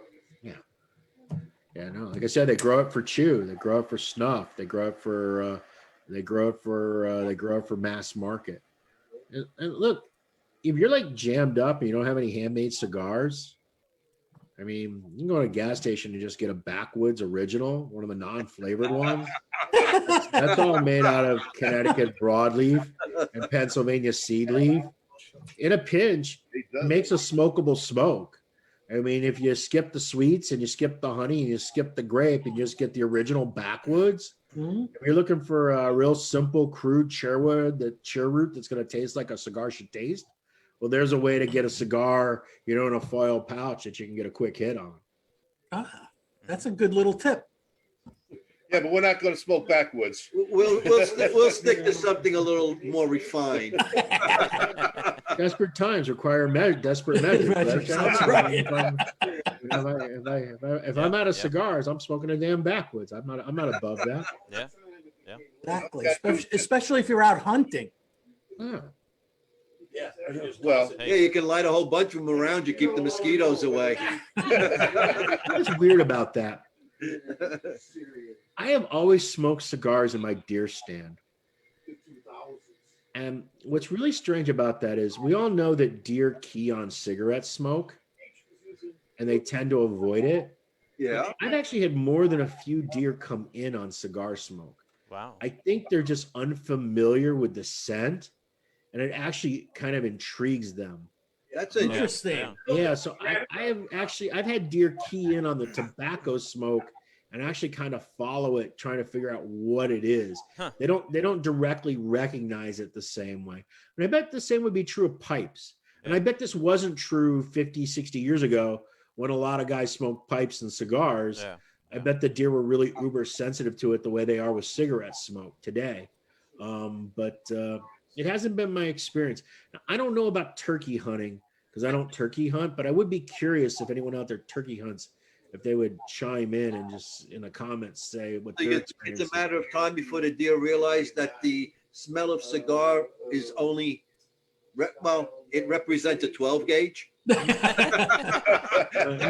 Yeah, no. Like I said, they grow it for chew. They grow it for snuff. They grow it for mass market. And look, if you're like jammed up and you don't have any handmade cigars, I mean, you can go to a gas station and just get a Backwoods original, one of the non-flavored ones. That's all made out of Connecticut broadleaf and Pennsylvania seed leaf. In a pinch, it makes a smokable smoke. I mean, if you skip the sweets and you skip the honey and you skip the grape and you just get the original Backwoods, if you're looking for a real simple, crude chairwood, the chair root that's going to taste like a cigar should taste, well, there's a way to get a cigar, in a foil pouch that you can get a quick hit on. That's a good little tip. Yeah, but we're not going to smoke Backwoods. We'll stick to something a little more refined. Desperate times require desperate measures. That's right. If I'm out of cigars, I'm smoking a damn Backwoods. I'm not above that. Yeah. Exactly. Especially if you're out hunting. Yeah. Well, Yeah, you can light a whole bunch of them around you, keep the mosquitoes away. What's weird about that? I have always smoked cigars in my deer stand. And what's really strange about that is we all know that deer key on cigarette smoke and they tend to avoid it. Yeah. I've actually had more than a few deer come in on cigar smoke. Wow. I think they're just unfamiliar with the scent, and it actually kind of intrigues them. That's Interesting. Yeah, so I've had deer key in on the tobacco smoke and actually kind of follow it, trying to figure out what it is. Huh. They don't directly recognize it the same way. And I bet the same would be true of pipes. And I bet this wasn't true 50, 60 years ago when a lot of guys smoked pipes and cigars. Yeah. I bet the deer were really uber sensitive to it the way they are with cigarette smoke today. But it hasn't been my experience. Now, I don't know about turkey hunting because I don't turkey hunt, but I would be curious if anyone out there turkey hunts, if they would chime in and just in the comments say what their experience it's a matter of time before the deer realize that the smell of cigar is only, it represents a 12 gauge. In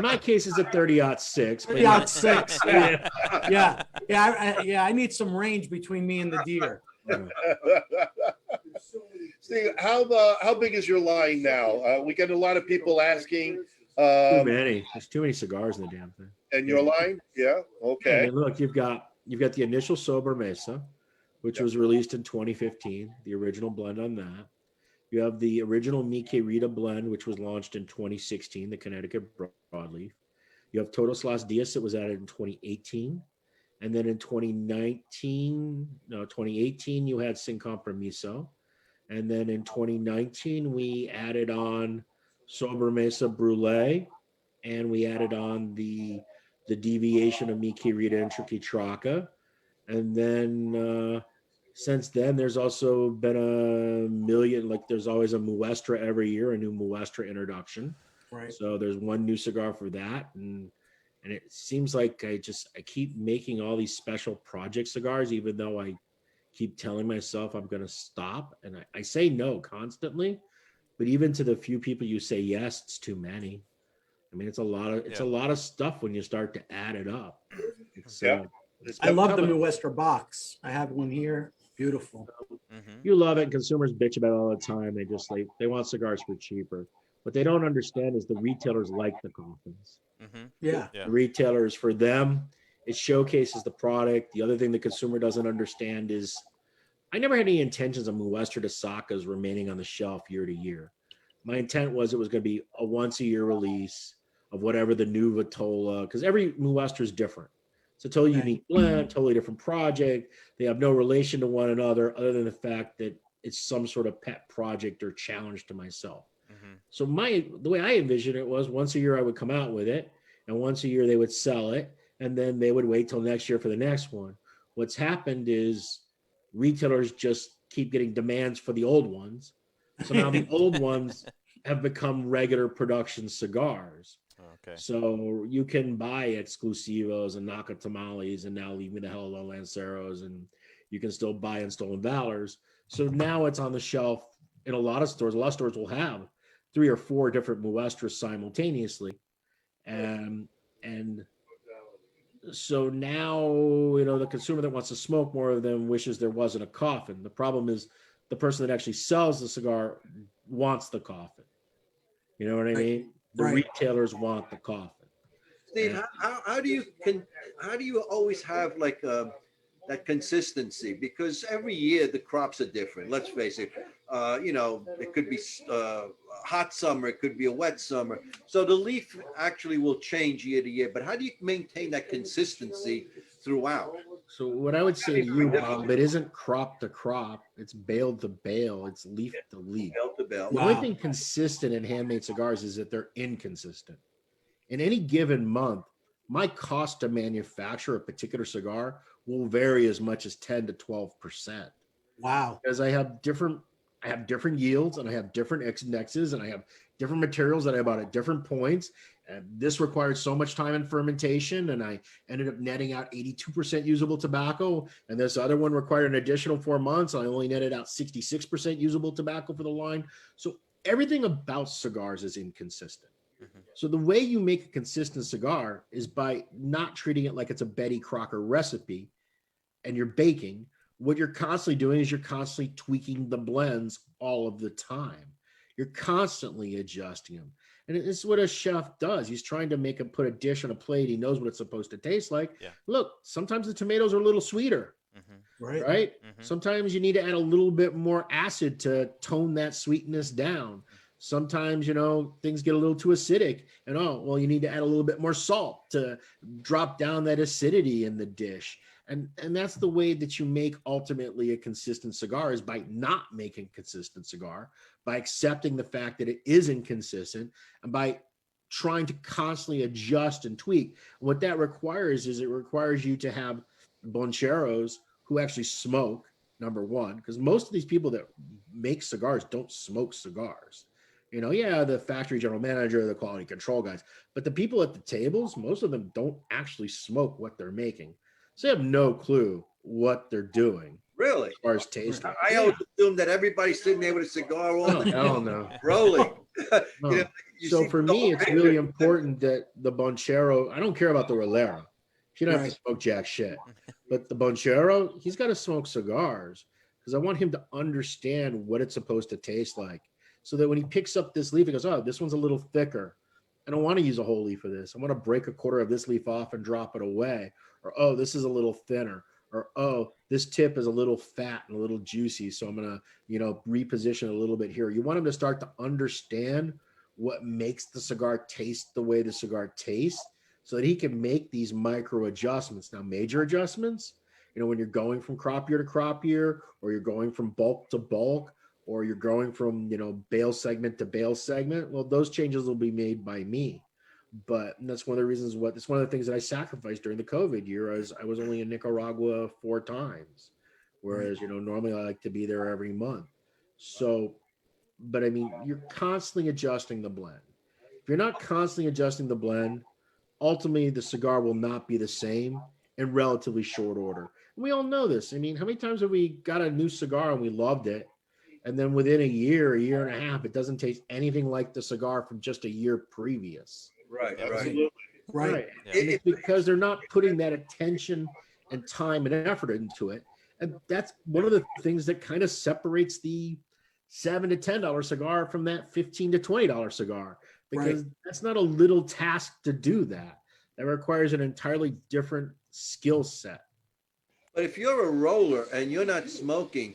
my case, it's a 30-06. 30-06. Yeah. I need some range between me and the deer. Steve, how big is your line now? We get a lot of people asking. Too many. There's too many cigars in the damn thing. And your line? Yeah. Okay. I mean, look, you've got the initial Sober Mesa, which was released in 2015, the original blend on that. You have the original Mi Querida blend, which was launched in 2016, the Connecticut broadleaf. You have Todos Los Dias that was added in 2018. And then in 2018, you had Sin Compromiso. And then in 2019, we added on Sobremesa Brulee, and we added on the deviation of Mi Querida and Triquitraca. And then since then, there's also been a million, like there's always a Muestra every year, a new Muestra introduction. Right. So there's one new cigar for that. And it seems like I keep making all these special project cigars, even though I keep telling myself I'm going to stop. And I say no constantly, but even to the few people you say yes, it's too many. I mean, it's a lot of stuff when you start to add it up. I love the Muestra box. I have one here. Beautiful. You love it. Consumers bitch about it all the time. They want cigars for cheaper. What they don't understand is the retailers like the coffins. Yeah. The retailers, for them, it showcases the product. The other thing the consumer doesn't understand is I never had any intentions of Muestra de Sacas remaining on the shelf year to year. My intent was it was going to be a once a year release of whatever the new Vitola, because every Muestra is different. It's a totally unique blend, totally different project. They have no relation to one another other than the fact that it's some sort of pet project or challenge to myself. So the way I envisioned it was once a year I would come out with it, and once a year they would sell it, and then they would wait till next year for the next one. What's happened is retailers just keep getting demands for the old ones. So now the old ones have become regular production cigars. Okay. So you can buy Exclusivos and Naka Tamales and now Leave Me the Hell Alone Lanceros, and you can still buy in Stolen Valors. So now it's on the shelf in a lot of stores. A lot of stores will have 3 or 4 different Muestras simultaneously. And so now, the consumer that wants to smoke more of them wishes there wasn't a coffin. The problem is the person that actually sells the cigar wants the coffin. You know what I mean? The retailers want the coffin. Steve, how do you always have like that consistency? Because every year the crops are different. Let's face it. It could be hot summer, it could be a wet summer. So the leaf actually will change year to year. But how do you maintain that consistency throughout? So what I would say to you, Bob, it isn't crop to crop. It's bale to bale. It's leaf to leaf. Bale to bale. The only thing consistent in handmade cigars is that they're inconsistent. In any given month, my cost to manufacture a particular cigar will vary as much as 10 to 12%. Wow. Because I have different yields, and I have different indexes, and I have different materials that I bought at different points. And this required so much time in fermentation, and I ended up netting out 82% usable tobacco. And this other one required an additional 4 months. I only netted out 66% usable tobacco for the line. So everything about cigars is inconsistent. So the way you make a consistent cigar is by not treating it like it's a Betty Crocker recipe and you're baking. What you're constantly doing is you're constantly tweaking the blends all of the time. You're constantly adjusting them. And it's what a chef does. He's trying to put a dish on a plate. He knows what it's supposed to taste like. Yeah. Look, sometimes the tomatoes are a little sweeter, right? Sometimes you need to add a little bit more acid to tone that sweetness down. Sometimes, things get a little too acidic and, you need to add a little bit more salt to drop down that acidity in the dish. And that's the way that you make ultimately a consistent cigar, is by not making a consistent cigar, by accepting the fact that it is inconsistent, and by trying to constantly adjust and tweak. What that requires is it requires you to have boncheros who actually smoke, number one, because most of these people that make cigars don't smoke cigars. The factory general manager, the quality control guys, but the people at the tables, most of them don't actually smoke what they're making. So they have no clue what they're doing. Really? As far as tasting. I always assumed that everybody's sitting there with a cigar on. Hell no. Rolling. No. So for me, it's really important that the bonchero, I don't care about the rolero. She don't have to smoke jack shit. But the bonchero, he's got to smoke cigars, because I want him to understand what it's supposed to taste like. So that when he picks up this leaf, he goes, this one's a little thicker. I don't want to use a whole leaf of this. I want to break a quarter of this leaf off and drop it away. Or, this is a little thinner. Or, this tip is a little fat and a little juicy, so I'm going to, reposition a little bit here. You want him to start to understand what makes the cigar taste the way the cigar tastes, so that he can make these micro adjustments. Now, major adjustments, when you're going from crop year to crop year, or you're going from bulk to bulk, or you're going from, bale segment to bale segment, well, those changes will be made by me. But that's one of the reasons it's one of the things that I sacrificed during the COVID year. I was only in Nicaragua 4 times, whereas, normally I like to be there every month. So, but I mean, you're constantly adjusting the blend. If you're not constantly adjusting the blend, ultimately the cigar will not be the same in relatively short order. And we all know this. I mean, how many times have we got a new cigar and we loved it, and then within a year and a half, it doesn't taste anything like the cigar from just a year previous? Right. Right. Yeah. And it's because they're not putting that attention and time and effort into it. And that's one of the things that kind of separates the $7 to $10 cigar from that $15 to $20 cigar, because that's not a little task to do that. That requires an entirely different skill set. But if you're a roller and you're not smoking,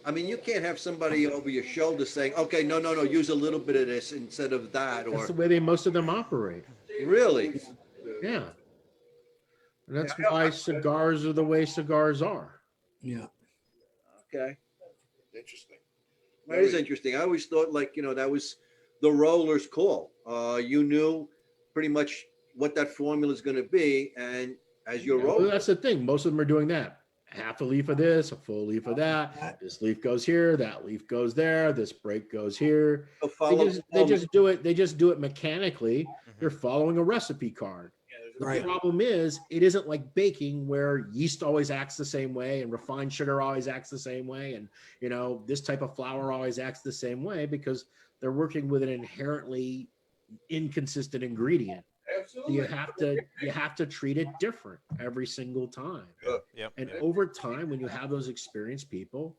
I mean, you can't have somebody over your shoulder saying, okay, no, use a little bit of this instead of that. That's Or the way most of them operate. really? Yeah. And that's why cigars are the way cigars are. Yeah. Okay. Interesting. That is interesting. I always thought that was the roller's call. You knew pretty much what that formula is going to be. And as you're Well, rolling. that's the thing. Most of them are doing that. Half a leaf of this, a full leaf of that. This leaf goes here, that leaf goes there, this break goes here. They just do it. They just do it mechanically. They're following a recipe card. The problem is, it isn't like baking where yeast always acts the same way and refined sugar always acts the same way, and this type of flour always acts the same way, because they're working with an inherently inconsistent ingredient. Absolutely. You have to treat it different every single time. And over time, when you have those experienced people,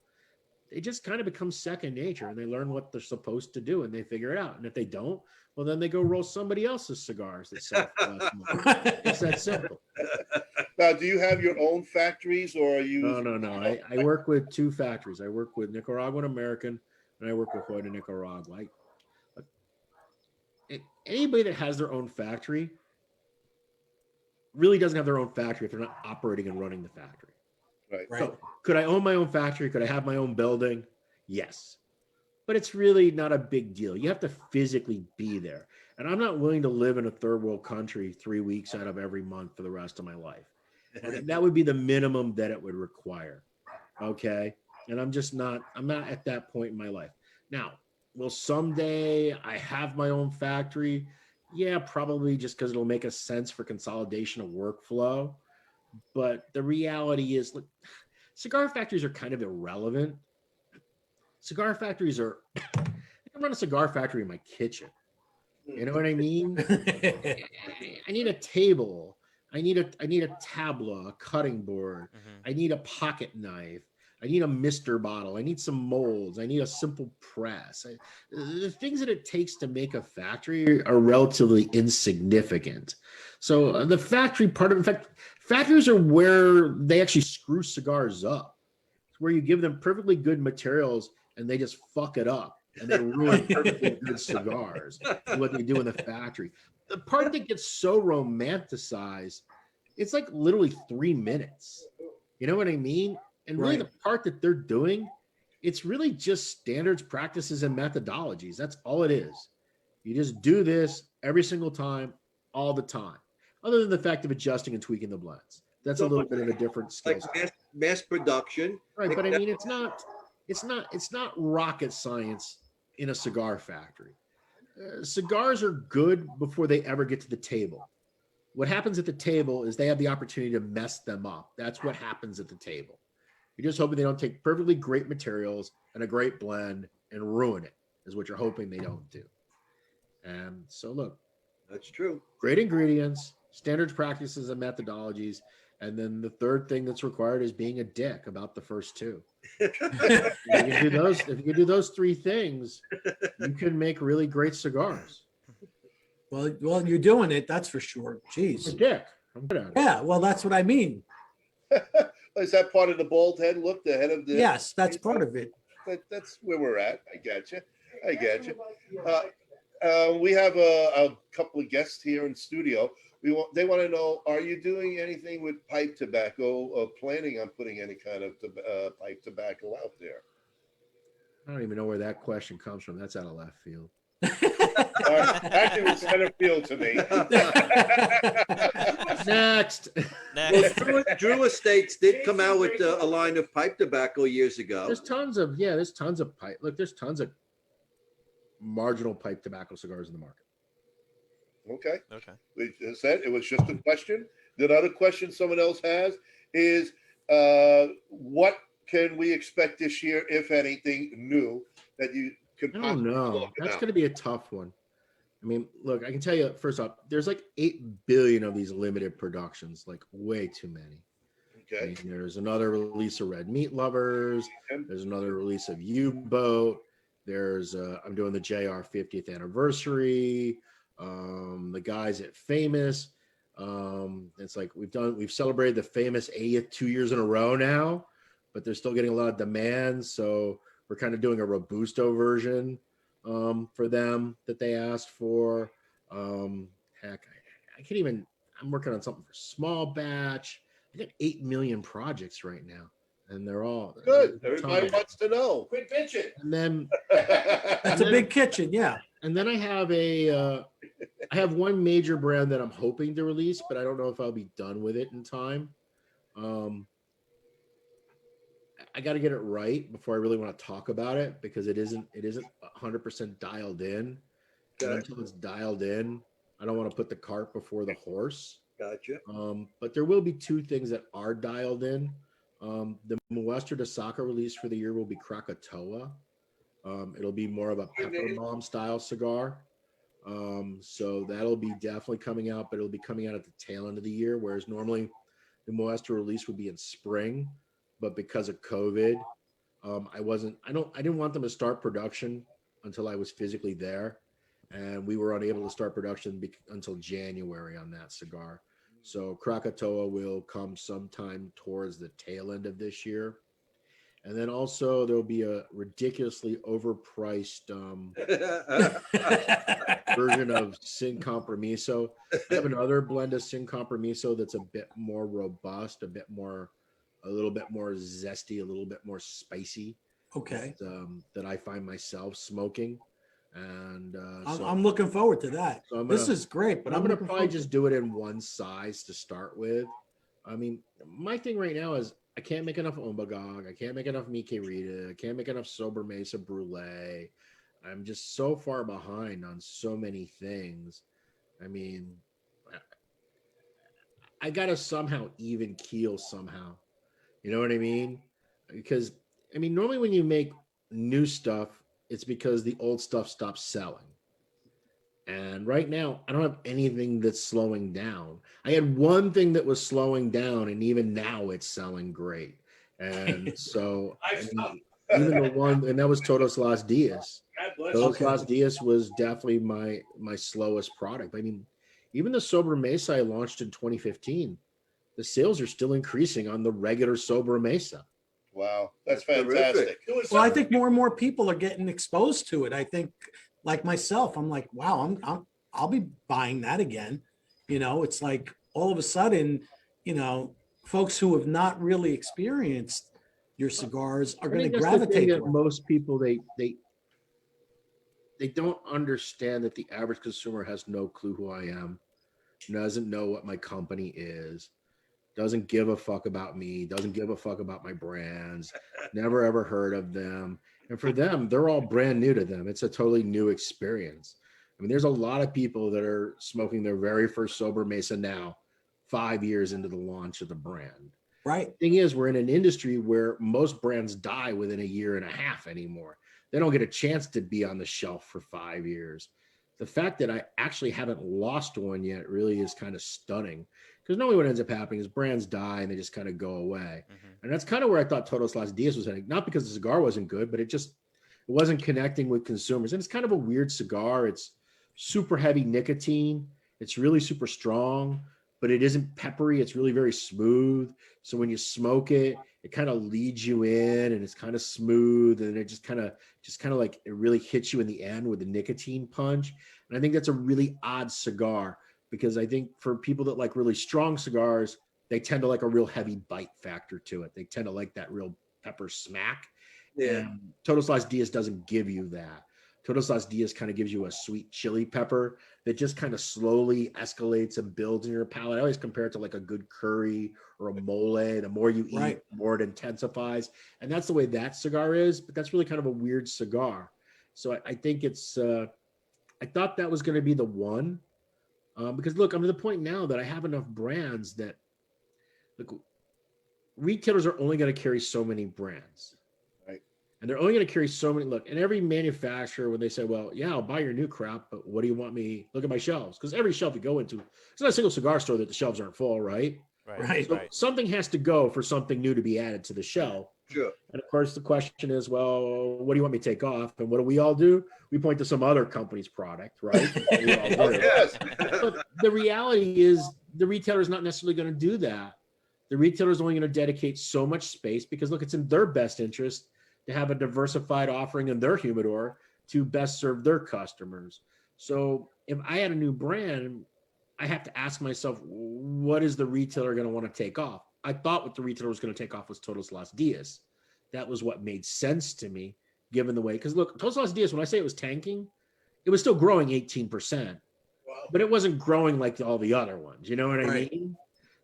they just kind of become second nature, and they learn what they're supposed to do, and they figure it out. And if they don't, well, then they go roll somebody else's cigars that sell for less money. It's that simple. Now, do you have your own factories, or are you? No. I work with 2 factories. I work with Nicaraguan American, and I work with Hoyt in Nicaragua. Anybody that has their own factory really doesn't have their own factory if they're not operating and running the factory. Right. So could I own my own factory? Could I have my own building? Yes. But it's really not a big deal. You have to physically be there. And I'm not willing to live in a third world country 3 weeks out of every month for the rest of my life. And that would be the minimum that it would require. Okay. And I'm not at that point in my life. Now, will someday I have my own factory? Yeah, probably, just because it'll make a sense for consolidation of workflow. But the reality is, look, cigar factories are kind of irrelevant. Cigar factories are, I can run a cigar factory in my kitchen. You know what I mean? I need a table. I need a tabla, a cutting board. I need a pocket knife. I need a mister bottle. I need some molds. I need a simple press. The things that it takes to make a factory are relatively insignificant. So the factory part of, in fact, factories are where they actually screw cigars up. It's where you give them perfectly good materials and they just fuck it up and they ruin perfectly good cigars. And what they do in the factory. The part that gets so romanticized, it's like literally 3 minutes. You know what I mean? And really the part that they're doing, it's really just standards, practices, and methodologies. That's all it is. You just do this every single time, all the time, other than the fact of adjusting and tweaking the blends. That's a little bit of a different skill set. Like mass production. Right, but I mean, it's not rocket science in a cigar factory. Cigars are good before they ever get to the table. What happens at the table is they have the opportunity to mess them up. That's what happens at the table. You're just hoping they don't take perfectly great materials and a great blend and ruin it, is what you're hoping they don't do. And so look, that's true. Great ingredients, standards, practices, and methodologies. And then the third thing that's required is being a dick about the first 2. If you can do those 3 things, you can make really great cigars. Well, you're doing it. That's for sure. Jeez. I'm a dick. I'm good at it. Yeah. Well, that's what I mean. Is that part of the bald head look? The head of the Yes, that's part of it. That's where we're at. I get you. We have a couple of guests here in studio. They want to know: are you doing anything with pipe tobacco, or planning on putting any kind of pipe tobacco out there? I don't even know where that question comes from. That's out of left field. Actually, it was center field to me. Next. Next. Drew Estates did come out with a line of pipe tobacco years ago. There's tons of pipe. Look, there's tons of marginal pipe tobacco cigars in the market. Okay. Okay. We said it was just a question. The other question someone else has is, what can we expect this year, if anything, new that you could I don't possibly know. talk That's about? going to be a tough one. I mean, look, I can tell you first off, there's like 8 billion of these limited productions, like way too many. Okay. And there's another release of Red Meat Lovers. There's another release of U-Boat. There's I'm doing the JR 50th anniversary. The guys at Famous. It's like we've celebrated the Famous 80th 2 years in a row now, but they're still getting a lot of demand. So we're kind of doing a Robusto version for them that they asked for. Heck, I can't even. I'm working on something for small batch. I got 8 million projects right now, and they're all Good. Everybody wants to know. Quit bitching. And then That's a big kitchen, yeah. and then I have one major brand that I'm hoping to release, but I don't know if I'll be done with it in time. I got to get it right before I really want to talk about it, because it isn't 100% dialed in. And until it's dialed in, I don't want to put the cart before the horse. Gotcha. But there will be 2 things that are dialed in. The Muestra de Saka release for the year will be Krakatoa. It'll be more of a pepper bomb style cigar. So that'll be definitely coming out, but it'll be coming out at the tail end of the year, whereas normally the Muestra release would be in spring, but because of COVID, I didn't want them to start production until I was physically there, and we were unable to start production until January on that cigar. So Krakatoa will come sometime towards the tail end of this year. And then also there'll be a ridiculously overpriced version of Sin Compromiso. I have another blend of Sin Compromiso that's a bit more robust, a little bit more zesty, a little bit more spicy. Okay. That I find myself smoking. And I'm looking forward to that. So this is great, but I'm I'm going to probably just do it in one size to start with. I mean, my thing right now is I can't make enough Ombagog. I can't make enough Mickey Rita. I can't make enough Sober Mesa Brulee. I'm just so far behind on so many things. I mean, I got to somehow even keel somehow. You know what I mean? Because, I mean, normally when you make new stuff, it's because the old stuff stops selling. And right now, I don't have anything that's slowing down. I had one thing that was slowing down, and even now it's selling great. And so, even the one, and that was Todos Los Dias. Todos Los Dias was definitely my slowest product. I mean, even the Sober Mesa I launched in 2015, the sales are still increasing on the regular Sober Mesa. Wow, that's fantastic. Well, I think more and more people are getting exposed to it. I think, like myself, I'm like, wow, I'll be buying that again. You know, it's like all of a sudden, you know, folks who have not really experienced your cigars are going to gravitate to most people they don't understand that the average consumer has no clue who I am, doesn't know what my company is, doesn't give a fuck about me, doesn't give a fuck about my brands, never ever heard of them. And for them, they're all brand new to them. It's a totally new experience. I mean, there's a lot of people that are smoking their very first Sober Mesa now, 5 years into the launch of the brand. Right. The thing is, we're in an industry where most brands die within a year and a half anymore. They don't get a chance to be on the shelf for 5 years. The fact that I actually haven't lost one yet really is kind of stunning, because normally what ends up happening is brands die and they just kind of go away. Mm-hmm. And that's kind of where I thought Todos Los Dias was heading, not because the cigar wasn't good, but it wasn't connecting with consumers. And it's kind of a weird cigar. It's super heavy nicotine. It's really super strong, but it isn't peppery. It's really very smooth. So when you smoke it, it kind of leads you in, and it's kind of smooth, and it just kind of like it really hits you in the end with the nicotine punch. And I think that's a really odd cigar, because I think for people that like really strong cigars, they tend to like a real heavy bite factor to it. They tend to like that real pepper smack. Yeah. And Todos Los Dias doesn't give you that. Todos Los Dias kind of gives you a sweet chili pepper that just kind of slowly escalates and builds in your palate. I always compare it to like a good curry or a mole. The more you eat, Right. the more it intensifies. And that's the way that cigar is, but that's really kind of a weird cigar. So I think it's, I thought that was going to be the one, because look, I'm to the point now that I have enough brands that, look, retailers are only going to carry so many brands. And they're only going to carry so many. Look, and every manufacturer, when they say, well, yeah, I'll buy your new crap, but what do you want me? Look at my shelves. Because every shelf you go into, it's not a single cigar store that the shelves aren't full, right? Right. So something has to go for something new to be added to the shelf. Sure. And of course, the question is, well, what do you want me to take off? And what do we all do? We point to some other company's product, right? We all do. Oh, yes. But the reality is the retailer is not necessarily going to do that. The retailer is only going to dedicate so much space because, look, it's in their best interest to have a diversified offering in their humidor to best serve their customers. So if I had a new brand, I have to ask myself, what is the retailer going to want to take off? I thought what the retailer was going to take off was Todos Los Dias. That was what made sense to me, given the way, because look, Todos Los Dias, when I say it was tanking, it was still growing 18%, but it wasn't growing like all the other ones. You know what I mean?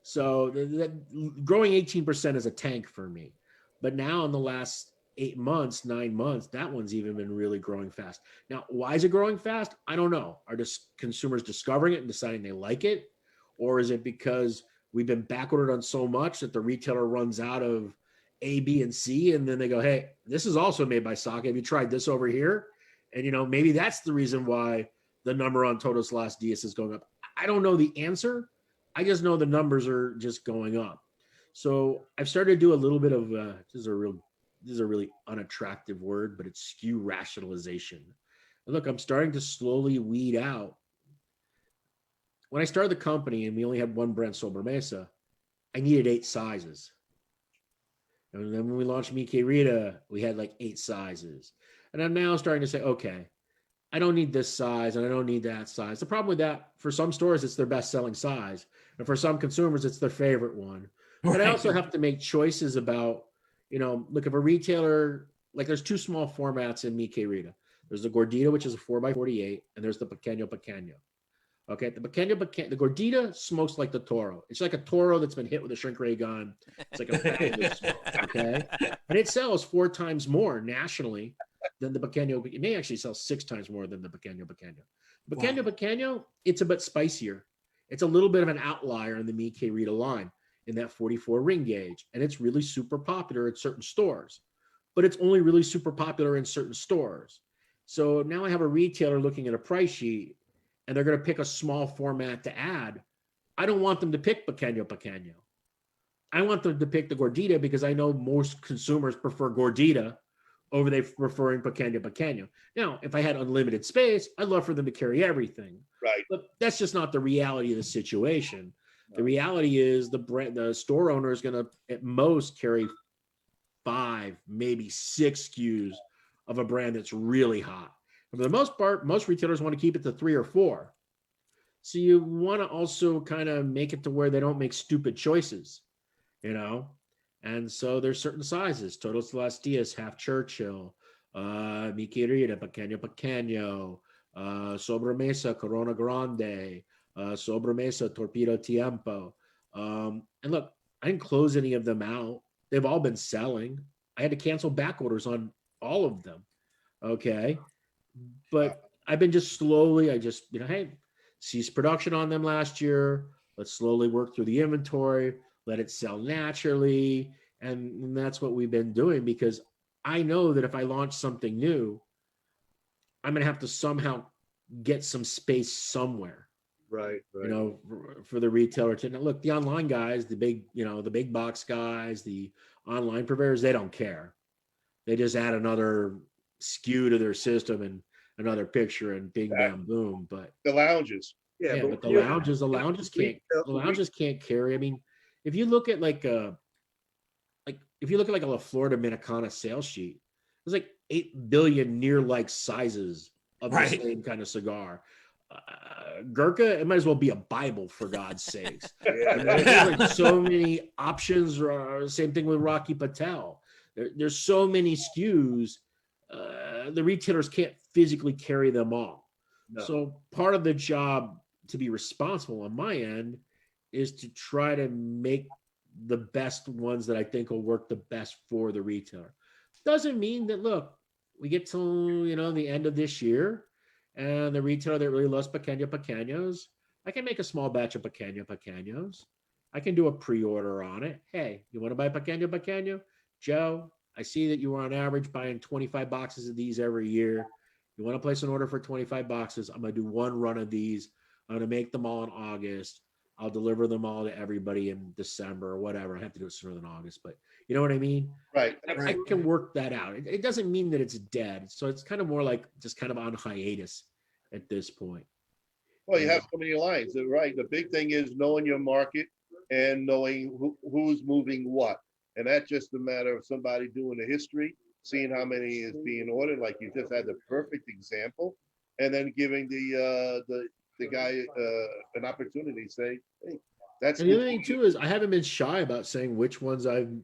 So that growing 18% is a tank for me. But now in the last 8 months, 9 months, that one's even been really growing fast. Now, why is it growing fast? I don't know. Are just consumers discovering it and deciding they like it? Or is it because we've been backordered on so much that the retailer runs out of A, B, and C, and then they go, hey, this is also made by Saka. Have you tried this over here? And, you know, maybe that's the reason why the number on Todos Los Dias is going up. I don't know the answer. I just know the numbers are just going up. So I've started to do a little bit of, this is a really unattractive word, but it's SKU rationalization. And look, I'm starting to slowly weed out. When I started the company and we only had one brand, Sobremesa, I needed 8 sizes. And then when we launched Mi Querida, we had like 8 sizes. And I'm now starting to say, okay, I don't need this size and I don't need that size. The problem with that, for some stores, it's their best selling size. And for some consumers, it's their favorite one. But I also have to make choices about, you know, look, if a retailer, like there's 2 small formats in Mi Querida. There's the Gordita, which is a 4x48, and there's the Pequeño Pequeño. Okay, the Gordita smokes like the Toro. It's like a Toro that's been hit with a shrink ray gun. It's like a fabulous smoke, okay? And it sells 4 times more nationally than the Pequeño. It may actually sell 6 times more than the Pequeño Pequeño. Pequeño Pequeño, it's a bit spicier. It's a little bit of an outlier in the Mi Querida line in that 44 ring gauge. And it's really super popular at certain stores, but it's only really super popular in certain stores. So now I have a retailer looking at a price sheet and they're going to pick a small format to add. I don't want them to pick Pequeño Pequeño. I want them to pick the Gordita because I know most consumers prefer Gordita over they preferring Pequeño Pequeño. Now, if I had unlimited space, I'd love for them to carry everything. Right. But that's just not the reality of the situation. The reality is the store owner is going to at most carry 5, maybe 6 SKUs of a brand that's really hot. And for the most part, most retailers want to keep it to 3 or 4. So you want to also kind of make it to where they don't make stupid choices, you know? And so there's certain sizes, Todos Los Dias, Half Churchill, Mi Querida, Pequeño Pequeño, Sobremesa, Corona Grande, Sobremesa, Torpedo Tiempo. And look, I didn't close any of them out. They've all been selling. I had to cancel back orders on all of them. Okay. But I've been just slowly, hey, ceased production on them last year. Let's slowly work through the inventory, let it sell naturally. And that's what we've been doing, because I know that if I launch something new, I'm going to have to somehow get some space somewhere. Right. You know, for the retailer to look, the online guys, the big box guys, the online purveyors, they don't care. They just add another SKU to their system and another picture and bing, bam, boom. But the lounges. Yeah, but the you- lounges can't carry. I mean, if you look at like if you look at like a La Flor Dominicana sales sheet, there's like 8 billion near like sizes of the Right. same kind of cigar. Gurkha, it might as well be a Bible for God's sakes. Yeah. There's like so many options. Same thing with Rocky Patel. There's so many SKUs. The retailers can't physically carry them all. No. So part of the job to be responsible on my end is to try to make the best ones that I think will work the best for the retailer. Doesn't mean that, look, we get to, the end of this year and the retailer that really loves Pequeños, I can make a small batch of Pequeños. I can do a pre-order on it. Hey, you want to buy Pequeño? Joe, I see that you are on average buying 25 boxes of these every year. You want to place an order for 25 boxes? I'm going to do one run of these. I'm going to make them all in August. I'll deliver them all to everybody in December or whatever. I have to do it sooner than August, but you know what I mean? Right. I can work that out. It doesn't mean that it's dead. So it's kind of more like just kind of on hiatus at this point. Well, you have so many lines, right? The big thing is knowing your market and knowing who's moving what. And that's just a matter of somebody doing the history, seeing how many is being ordered. Like you just had the perfect example, and then giving the guy an opportunity to say, hey, that's. And the other thing too is I haven't been shy about saying which ones I'm,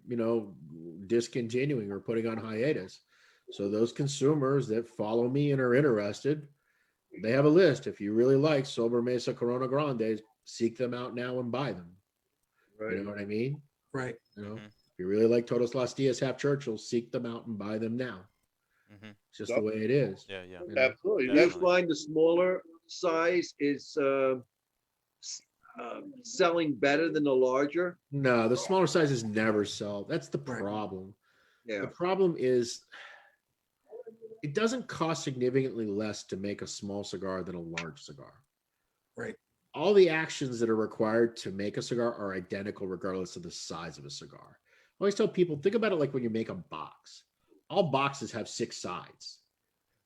discontinuing or putting on hiatus. So those consumers that follow me and are interested, they have a list. If you really like Sobremesa Corona Grandes, seek them out now and buy them. Right. You know what I mean? Right. If you really like Todos Las Dias Half Churchill, seek them out and buy them now. It's just the way it is. Yeah, yeah. Absolutely. Do you That's find the smaller size is selling better than the larger? No, the smaller sizes never sell. That's the Right. problem. Yeah. The problem is it doesn't cost significantly less to make a small cigar than a large cigar. Right. All the actions that are required to make a cigar are identical regardless of the size of a cigar. I always tell people, think about it like when you make a box. All boxes have 6 sides.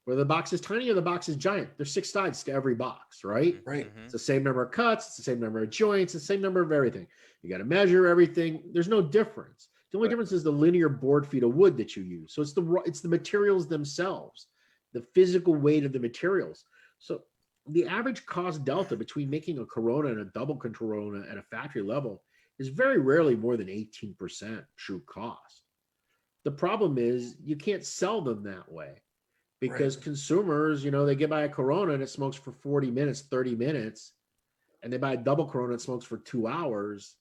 Whether the box is tiny or the box is giant, there's 6 sides to every box, right? Right. It's the same number of cuts, it's the same number of joints, it's the same number of everything. You got to measure everything. There's no difference. The only difference is the linear board feet of wood that you use. So it's the materials themselves, the physical weight of the materials. So the average cost delta between making a Corona and a double Corona at a factory level is very rarely more than 18% true cost. The problem is you can't sell them that way because consumers, they get by a Corona and it smokes for 40 minutes, 30 minutes, and they buy a double Corona and it smokes for 2 hours.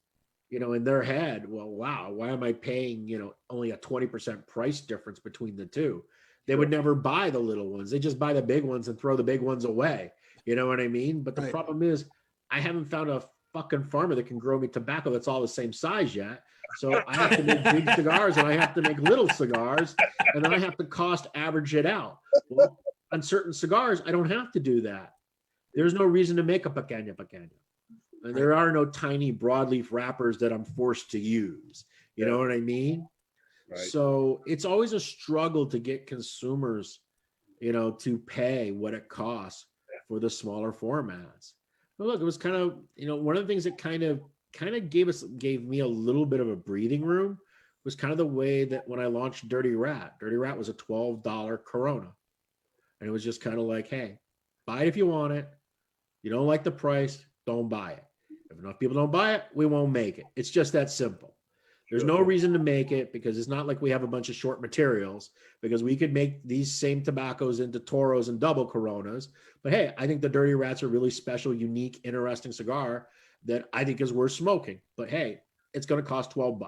In their head, well, wow, why am I paying, only a 20% price difference between the two? They would never buy the little ones. They just buy the big ones and throw the big ones away. You know what I mean? But the problem is I haven't found a fucking farmer that can grow me tobacco that's all the same size yet. So I have to make big cigars and I have to make little cigars and then I have to cost average it out. Well, on certain cigars, I don't have to do that. There's no reason to make a pequeña. And there are no tiny broadleaf wrappers that I'm forced to use. You know what I mean? right. So it's always a struggle to get consumers, to pay what it costs for the smaller formats. But look, it was kind of, one of the things that kind of gave me a little bit of a breathing room was kind of the way that when I launched Dirty Rat was a $12 Corona. And it was just kind of like, hey, buy it if you want it. You don't like the price, don't buy it. If enough people don't buy it, we won't make it. It's just that simple. There's no reason to make it because it's not like we have a bunch of short materials because we could make these same tobaccos into Toros and double Coronas. But hey, I think the Dirty Rat's a really special, unique, interesting cigar that I think is worth smoking. But hey, it's going to cost $12.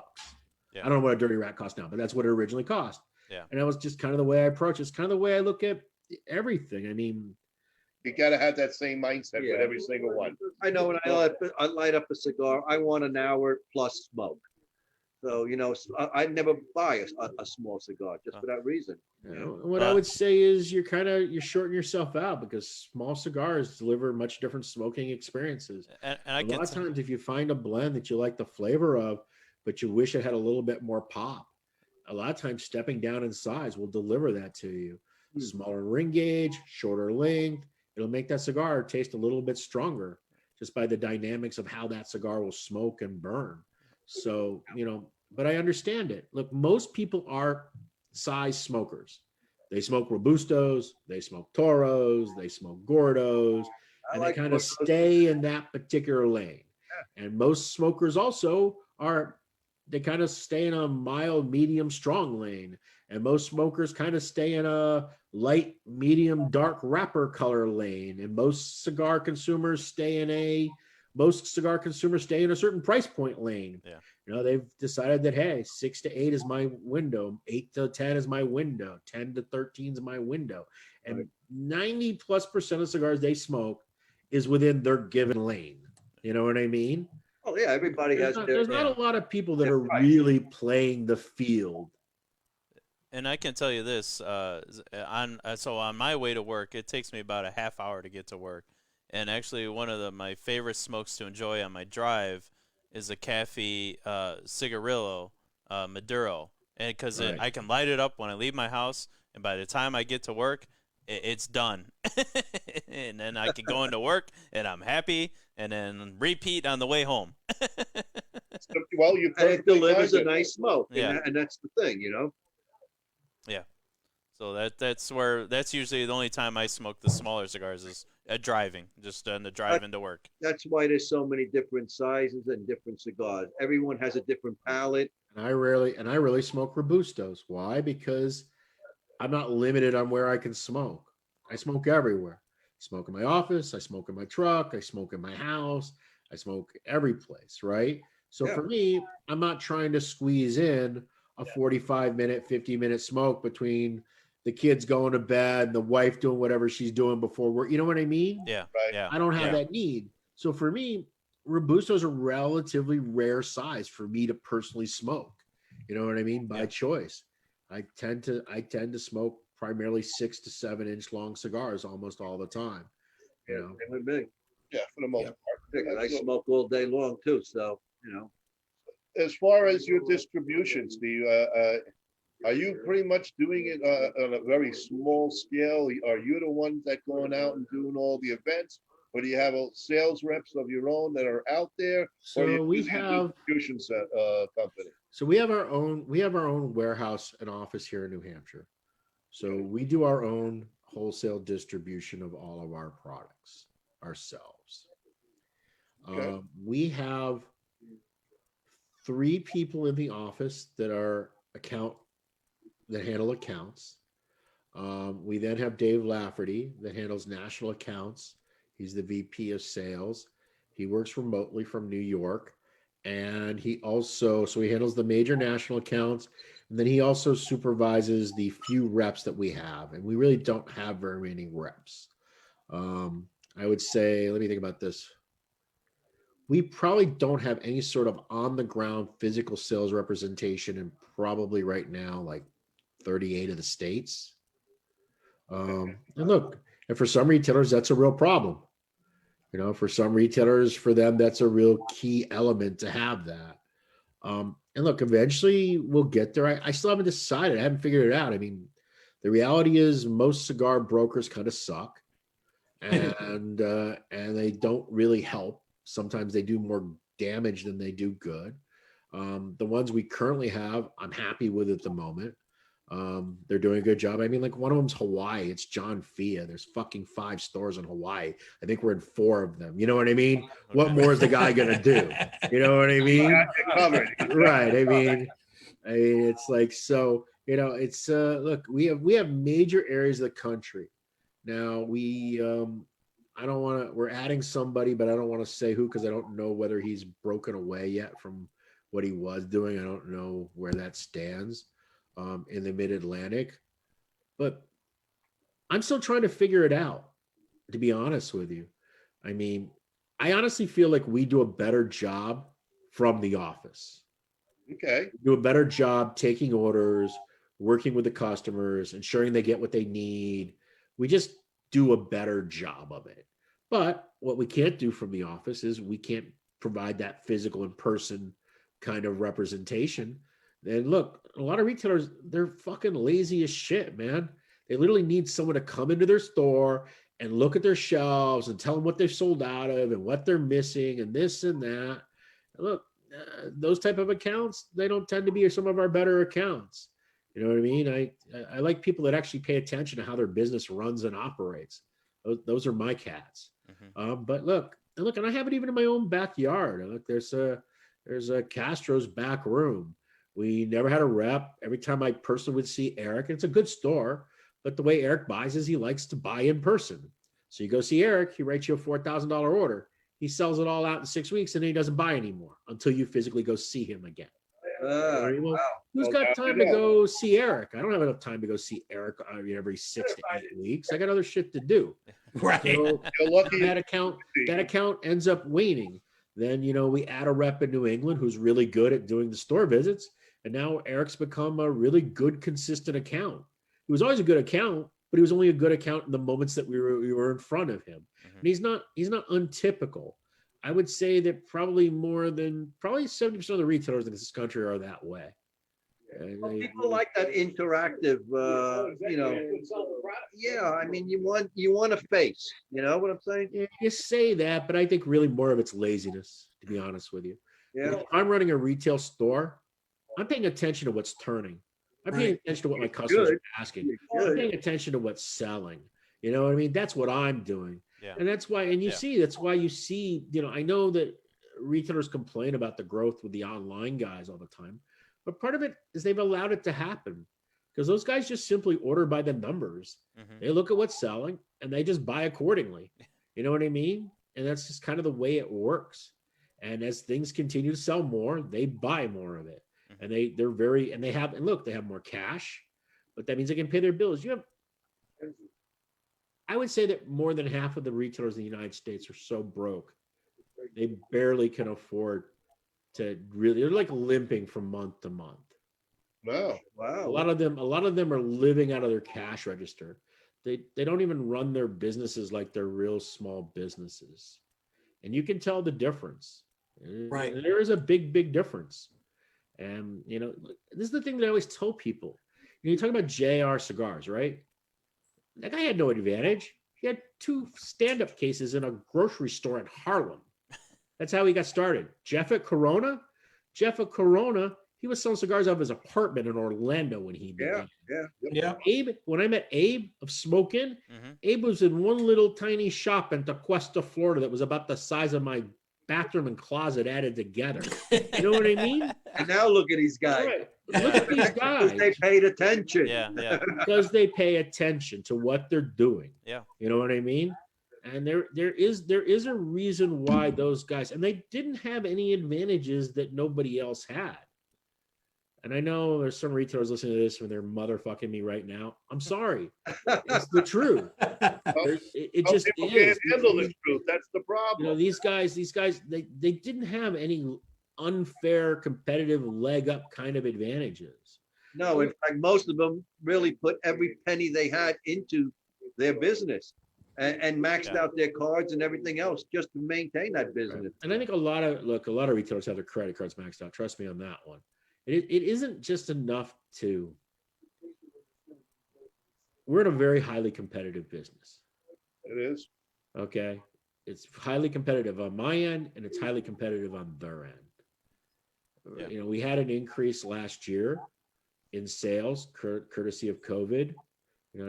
Yeah. I don't know what a Dirty Rat costs now, but that's what it originally cost. Yeah. And that was just kind of the way I approach it. It's kind of the way I look at everything. I mean, You got to have that same mindset with every single one. I know when I light up a cigar, I want an hour plus smoke. So, I never buy a small cigar just for that reason. What I would say is you're shorting yourself out because small cigars deliver much different smoking experiences. And I a get lot of times if you find a blend that you like the flavor of, but you wish it had a little bit more pop, a lot of times stepping down in size will deliver that to you. Smaller ring gauge, shorter length, it'll make that cigar taste a little bit stronger. just by the dynamics of how that cigar will smoke and burn. So, but I understand it. Look, most people are size smokers. They smoke Robustos, they smoke Toros, they smoke Gordos, and they kind of stay in that particular lane. And most smokers also they kind of stay in a mild, medium, strong lane. And most smokers kind of stay in a light, medium, dark wrapper color lane. And most cigar consumers stay in a certain price point lane. Yeah. They've decided that, hey, 6 to 8 is my window, 8 to 10 is my window, 10 to 13 is my window. And 90+% of cigars they smoke is within their given lane. You know what I mean? Oh yeah, everybody has. There's not a lot of people that are really playing the field. And I can tell you this, so on my way to work, it takes me about a half hour to get to work. And actually, one of my favorite smokes to enjoy on my drive is a Kafie Cigarillo Maduro, and because I can light it up when I leave my house, and by the time I get to work, it's done. And then I can go into work, and I'm happy, and then repeat on the way home. Well, and it delivers a nice smoke, yeah, and that's the thing, Yeah. So that's usually the only time I smoke the smaller cigars is driving, just on the drive into work. That's why there's so many different sizes and different cigars. Everyone has a different palate. And I rarely smoke Robustos. Why? Because I'm not limited on where I can smoke. I smoke everywhere. I smoke in my office. I smoke in my truck. I smoke in my house. I smoke every place, right? So for me, I'm not trying to squeeze in a 45-minute, 50-minute smoke between the kids going to bed, the wife doing whatever she's doing before work. You know what I mean? Yeah. Right. Yeah. I don't have that need. So for me, Robustos are relatively rare size for me to personally smoke. You know what I mean? By choice. I tend to smoke primarily 6 to 7 inch long cigars almost all the time. Yeah, for the most part. I smoke all day long too, so As far as your distribution, Steve, are you pretty much doing it on a very small scale? Are you the ones that going out and doing all the events, or do you have sales reps of your own that are out there? So we have distribution company. So we have our own warehouse and office here in New Hampshire. So we do our own wholesale distribution of all of our products ourselves. Okay. We have 3 people in the office that handle accounts. We then have Dave Lafferty that handles national accounts. He's the VP of sales. He works remotely from New York. And he handles the major national accounts. And then he also supervises the few reps that we have. And we really don't have very many reps. I would say, let me think about this. We probably don't have any sort of on the ground physical sales representation in probably right now, like 38 of the states. And look, and for some retailers, that's a real problem. For some retailers, for them, that's a real key element to have that. And look, eventually we'll get there. I still haven't decided. I haven't figured it out. I mean, the reality is most cigar brokers kind of suck, and they don't really help. Sometimes they do more damage than they do good. The ones we currently have, I'm happy with at the moment. They're doing a good job. I mean, like one of them's Hawaii. It's John Fia. There's fucking 5 stores in Hawaii. I think we're in 4 of them. You know what I mean? Okay. What more is the guy gonna do? You know what I mean? Right. I mean, it's like, so, it's look, we have major areas of the country. Now we're adding somebody, but I don't want to say who, because I don't know whether he's broken away yet from what he was doing. I don't know where that stands. In the mid-Atlantic, but I'm still trying to figure it out, to be honest with you. I mean, I honestly feel like we do a better job from the office. Okay. We do a better job taking orders, working with the customers, ensuring they get what they need. We just do a better job of it. But what we can't do from the office is we can't provide that physical in-person kind of representation. And look, a lot of retailers, they're fucking lazy as shit, man. They literally need someone to come into their store and look at their shelves and tell them what they've sold out of and what they're missing and this and that. And look, those type of accounts, they don't tend to be some of our better accounts. You know what I mean? I like people that actually pay attention to how their business runs and operates. Those are my cats. But look, and I have it even in my own backyard. Look, there's a Castro's back room. We never had a rep. Every time I personally would see Eric, it's a good store, but the way Eric buys is he likes to buy in person. So you go see Eric, he writes you a $4,000 order. He sells it all out in 6 weeks, and then he doesn't buy anymore until you physically go see him again. Who's got time to go see Eric? I don't have enough time to go see Eric every 6 to 8 weeks. I got other shit to do. Right. So that account ends up waning. Then, we add a rep in New England who's really good at doing the store visits. And now Eric's become a really good, consistent account. He was always a good account, but he was only a good account in the moments that we were in front of him. And he's not untypical. I would say that probably 70% of the retailers in this country are that way. People like that interactive, yeah, I mean, you want a face, you know what I'm saying? Yeah, you say that, but I think really more of it's laziness, to be honest with you. Yeah. If I'm running a retail store, I'm paying attention to what's turning. I'm paying attention to what my customers are asking. I'm paying attention to what's selling. You know what I mean? That's what I'm doing. Yeah. And that's why, that's why you see, I know that retailers complain about the growth with the online guys all the time, but part of it is they've allowed it to happen because those guys just simply order by the numbers. They look at what's selling and they just buy accordingly. You know what I mean? And that's just kind of the way it works. And as things continue to sell more, they buy more of it. And they have more cash, but that means they can pay their bills. I would say that more than half of the retailers in the United States are so broke, they barely can afford to really, they're like limping from month to month. Wow. A lot of them are living out of their cash register. They don't even run their businesses like they're real small businesses. And you can tell the difference. Right. There is a big difference. And, this is the thing that I always tell people. You talk about JR Cigars, right? That guy had no advantage. He had 2 stand-up cases in a grocery store in Harlem. That's how he got started. Jeff at Corona, he was selling cigars out of his apartment in Orlando when he began. Yeah. Abe, when I met Abe of Smoke Inn, Abe was in one little tiny shop in Tequesta, Florida that was about the size of my bathroom and closet added together. You know what I mean? And now look at these guys. Right. Look at these guys. They paid attention. Yeah. Because they pay attention to what they're doing. Yeah. You know what I mean? And there is a reason why those guys, and they didn't have any advantages that nobody else had. And I know there's some retailers listening to this and they're motherfucking me right now. I'm sorry. It's the truth. It just people is. can't handle the truth. That's the problem. These guys, they didn't have any unfair competitive leg up kind of advantages. No, in fact, most of them really put every penny they had into their business and maxed out their cards and everything else just to maintain that business. And I think a lot of retailers have their credit cards maxed out. Trust me on that one. It isn't just enough to. We're in a very highly competitive business. It is. Okay. It's highly competitive on my end and it's highly competitive on their end. Yeah. We had an increase last year in sales courtesy of COVID.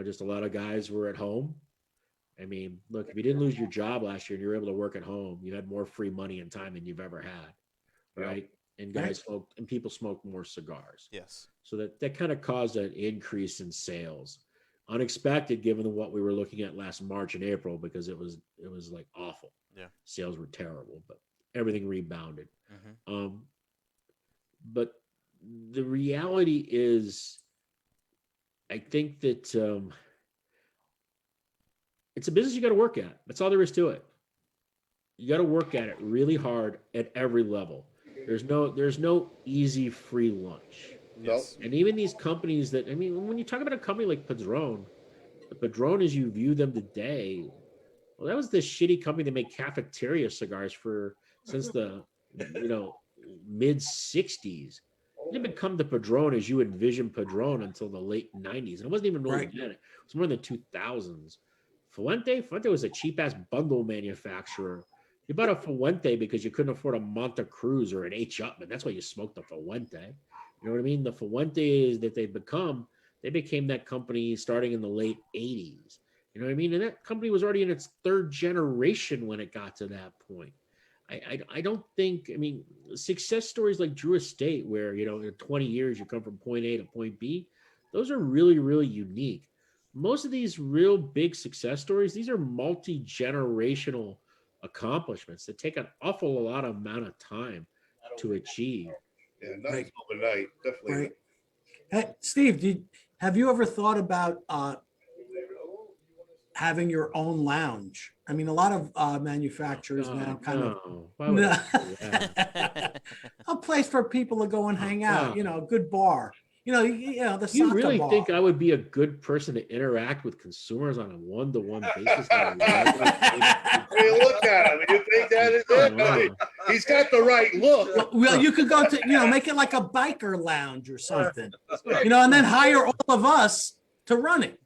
Just a lot of guys were at home. I mean, look, if you didn't lose your job last year and you were able to work at home, you had more free money and time than you've ever had. Right. Yeah. And guys smoked and people smoked more cigars. Yes. So that kind of caused an increase in sales. Unexpected given what we were looking at last March and April, because it was like awful. Yeah. Sales were terrible, but everything rebounded. But the reality is, I think that it's a business you got to work at. That's all there is to it. You got to work at it really hard at every level. There's no easy free lunch. Yes. And even these companies when you talk about a company like Padron, the Padron as you view them today, well, that was the shitty company that made cafeteria cigars since the mid 60s. It didn't become the Padron as you envision Padron until the late 90s. And it wasn't even really then. It was more in the 2000s. Fuente was a cheap ass bundle manufacturer. You bought a Fuente because you couldn't afford a Monte Cruz or an H. Upman. That's why you smoked a Fuente. You know what I mean? The Fuentes that they became that company starting in the late 80s. You know what I mean? And that company was already in its third generation when it got to that point. I don't think, I mean, success stories like Drew Estate, where, you know, in 20 years you come from point A to point B, those are really, really unique. Most of these real big success stories, these are multi-generational accomplishments that take an awful lot of amount of time to achieve. Yeah, nothing's overnight, definitely. Right. Hey, Steve, have you ever thought about having your own lounge? I mean, a lot of manufacturers now kind of Why would I do that? a place for people to go and hang out. You know, a good bar. You know, the You Saka really bar. think I would be a good person to interact with consumers on a one-to-one basis? I mean, look at him. You think that is it? I mean, he's got the right look. Well, you could go to, make it like a biker lounge or something, and then hire all of us to run it.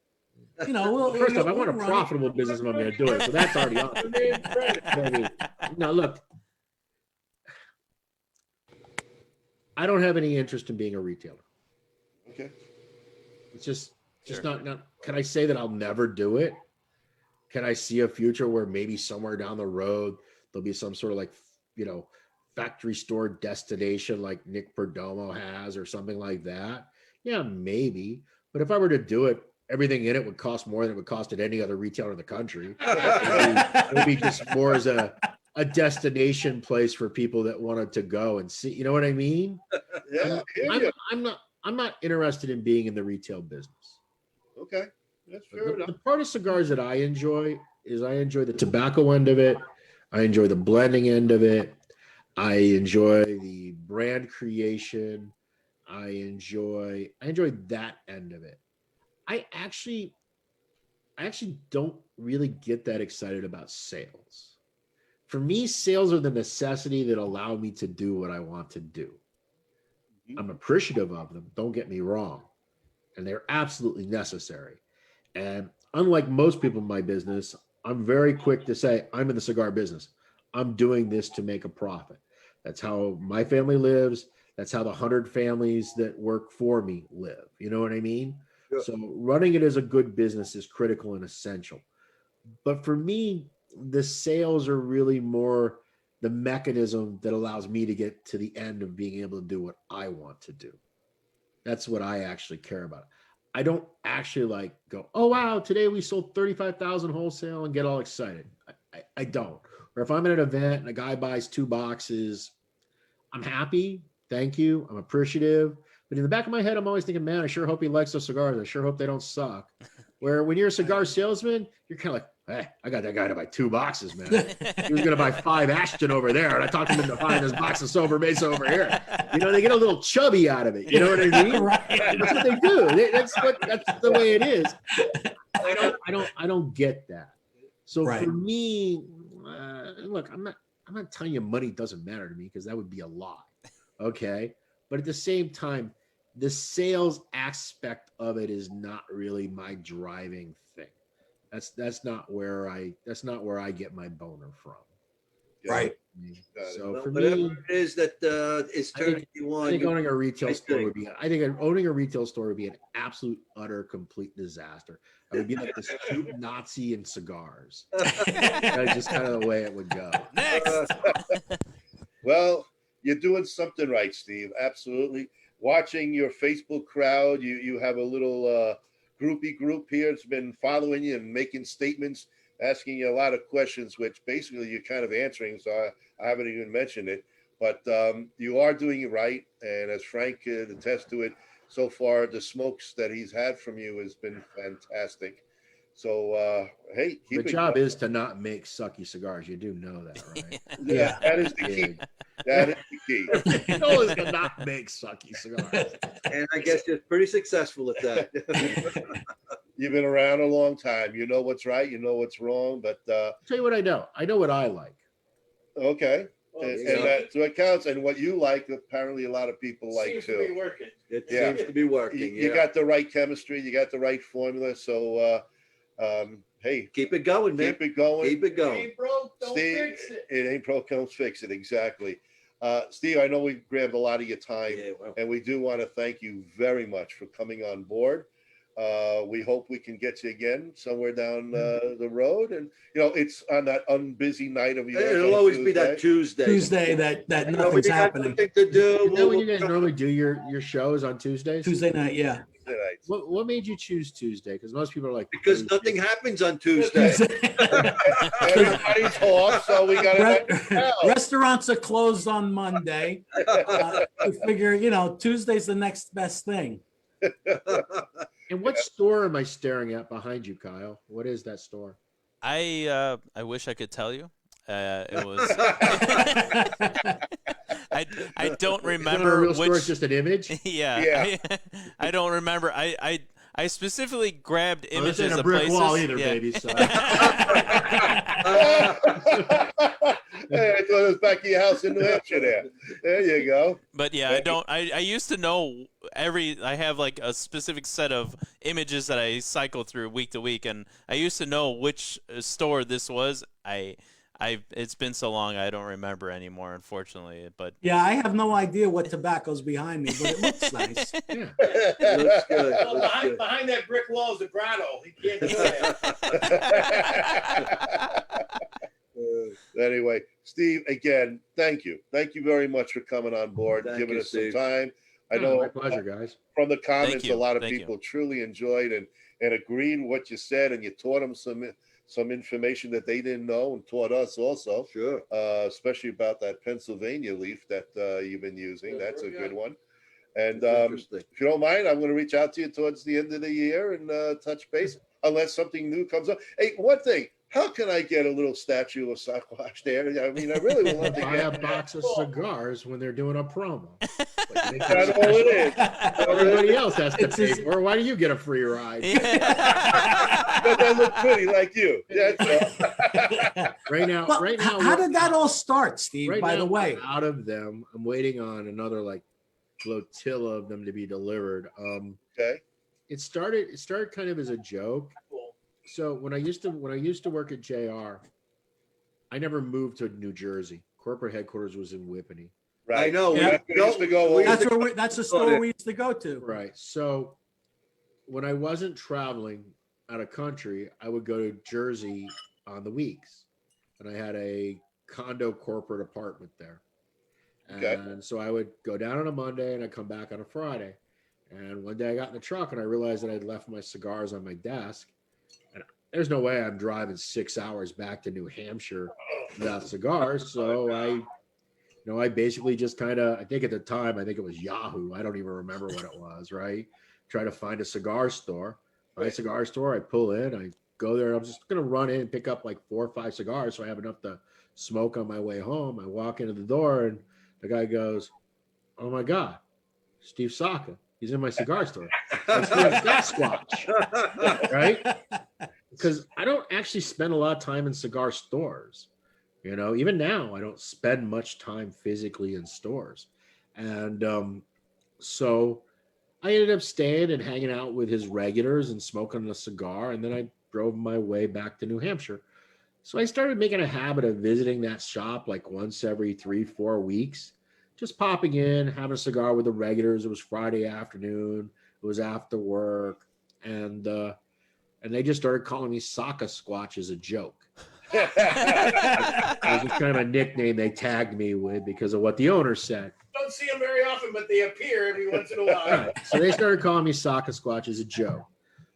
First off, I want a profitable business if I'm going to do it, so that's already on. I mean, now look, I don't have any interest in being a retailer. Okay. It's just not. Can I say that I'll never do it? Can I see a future where maybe somewhere down the road there'll be some sort of like, factory store destination like Nick Perdomo has or something like that? Yeah, maybe. But if I were to do it, everything in it would cost more than it would cost at any other retailer in the country. It would be just more as a destination place for people that wanted to go and see. You know what I mean? Yeah. I'm not interested in being in the retail business. Okay. That's fair enough. The part of cigars that I enjoy the tobacco end of it. I enjoy the blending end of it. I enjoy the brand creation. I enjoy that end of it. I actually don't really get that excited about sales. For me, sales are the necessity that allow me to do what I want to do. I'm appreciative of them, don't get me wrong, and they're absolutely necessary. And unlike most people in my business, I'm very quick to say, I'm in the cigar business. I'm doing this to make a profit. That's how my family lives. That's how the 100 families that work for me live. You know what I mean? Sure. So running it as a good business is critical and essential. But for me, the sales are really more the mechanism that allows me to get to the end of being able to do what I want to do. That's what I actually care about. I don't actually go, oh, wow, today we sold 35,000 wholesale and get all excited. I don't. Or if I'm at an event and a guy buys 2 boxes, I'm happy. Thank you. I'm appreciative. But in the back of my head, I'm always thinking, man, I sure hope he likes those cigars. I sure hope they don't suck. Where when you're a cigar salesman, you're kind of like, hey, I got that guy to buy 2 boxes, man. He was going to buy 5 Ashton over there, and I talked him into buying this box of Sober Mesa over here. They get a little chubby out of it. You know what I mean? Right. That's what they do. That's the way it is. I don't get that. So Right. for me, look, I'm not telling you money doesn't matter to me, because that would be a lie. Okay. But at the same time, the sales aspect of it is not really my driving thing. That's not where I get my boner from. Right. So Well, for whatever me, it is that is turning you on. I think owning a retail I store think- would be. I think owning a retail store would be an absolute, utter, complete disaster. I would be like this cute Nazi in cigars. That's just kind of the way it would go. Next. Well, you're doing something right, Steve. Absolutely. Watching your Facebook crowd, you have a little groupie group here. It's been following you and making statements, asking you a lot of questions, which basically you're kind of answering. So I haven't even mentioned it, but you are doing it right. And as Frank could attest to it, so far the smokes that he's had from you has been fantastic. So hey, The job is to not make sucky cigars. You do know that, right? yeah, that is the key. That is the key. The goal is to not make sucky cigars. And I guess you're pretty successful at that. You've been around a long time. You know what's right. You know what's wrong. But I'll tell you what I know. I know what I like. okay, Well, and you know, that's what counts. And what you like, apparently, a lot of people like Seems to be too. working. it Yeah. seems to be working. You got the right chemistry. You got the right formula. So Hey, Keep it going, man. keep it going. Keep it going. Ain't broke, don't Steve, fix it. it ain't broke, don't fix it. Exactly. Steve, I know we grabbed a lot of your time, Yeah, well, and we do want to thank you very much for coming on board. We hope we can get you again somewhere down the road, and it's on that unbusy night of yours. it'll on always be that Tuesday. Tuesday. That You know, when nothing's you got happening. nothing to do. Is that when you guys normally do your shows on Tuesdays? Tuesday night, yeah. Tuesday nights. What made you choose Tuesday? Because most people are like, Because nothing happens on Tuesday. Everybody's off, so we got to. Restaurants are closed on Monday. We figure, Tuesday's the next best thing. And what store am I staring at behind you, Kyle? What is that store? I wish I could tell you. It was. I don't It's not a remember real store, which. it's just an image. Yeah. I don't remember. I specifically grabbed Oh, this images ain't a of brick places. wall either, yeah. baby. So. Hey, I thought it was back at your house in New Hampshire there. There you go. But yeah, I don't. I used to know I have like a specific set of images that I cycle through week to week, and I used to know which store this was. It's been so long I don't remember anymore, unfortunately. But Yeah, I have no idea what tobacco's behind me, but it looks nice. Yeah. Looks good. Well, Looks behind, good. behind that brick wall is a grotto. He can't do that. Anyway, Steve, again, thank you. Thank you very much for coming on board, Thank giving you, us Steve. some time. I Yeah, know my pleasure, guys. from the comments, you. a lot of Thank people truly enjoyed and agreed with what you said, and you taught them some information that they didn't know, and taught us also, Sure. especially about that Pennsylvania leaf that you've been using. That's a good one. And That's interesting. if you don't mind, I'm going to reach out to you towards the end of the year and touch base, unless something new comes up. Hey, one thing. How can I get a little statue of Sasquatch there? I mean, I really would love to Buy a get box of cigars when they're doing a promo. That's all it is. Everybody else has to It's pay just- for it. Why do you get a free ride? But they look pretty like you. That's all. Right now, Well, right now, how did that all start, Steve, right by now, the way? out of them, I'm waiting on another like flotilla of them to be delivered. Okay. It started kind of as a joke. So when I used to work at JR, I never moved to New Jersey. Corporate headquarters was in Whippany. Right. I know. Yeah. We used to go over. That's the store we used to go to. Right. So when I wasn't traveling out of country, I would go to Jersey on the weeks. And I had a condo corporate apartment there. Okay. And so I would go down on a Monday and I'd come back on a Friday. And one day I got in the truck and I realized that I'd left my cigars on my desk. And there's no way I'm driving 6 hours back to New Hampshire without cigars. So I basically just kind of, I think at the time, I think it was Yahoo. I don't even remember what it was, right? Try to find a cigar store. Find a cigar store. I pull in, I go there. I'm just going to run in and pick up like 4 or 5 cigars so I have enough to smoke on my way home. I walk into the door and the guy goes, "Oh my God, Steve Saka. He's in my cigar store." That's Sasquatch, right? Because I don't actually spend a lot of time in cigar stores. Even now, I don't spend much time physically in stores. And so I ended up staying and hanging out with his regulars and smoking a cigar. And then I drove my way back to New Hampshire. So I started making a habit of visiting that shop like once every 3-4 weeks, just popping in, having a cigar with the regulars. It was Friday afternoon. It was after work. And they just started calling me Saka Squatch as a joke. It was just kind of a nickname they tagged me with because of what the owner said. Don't see them very often, but they appear every once in a while. So they started calling me Saka Squatch as a joke.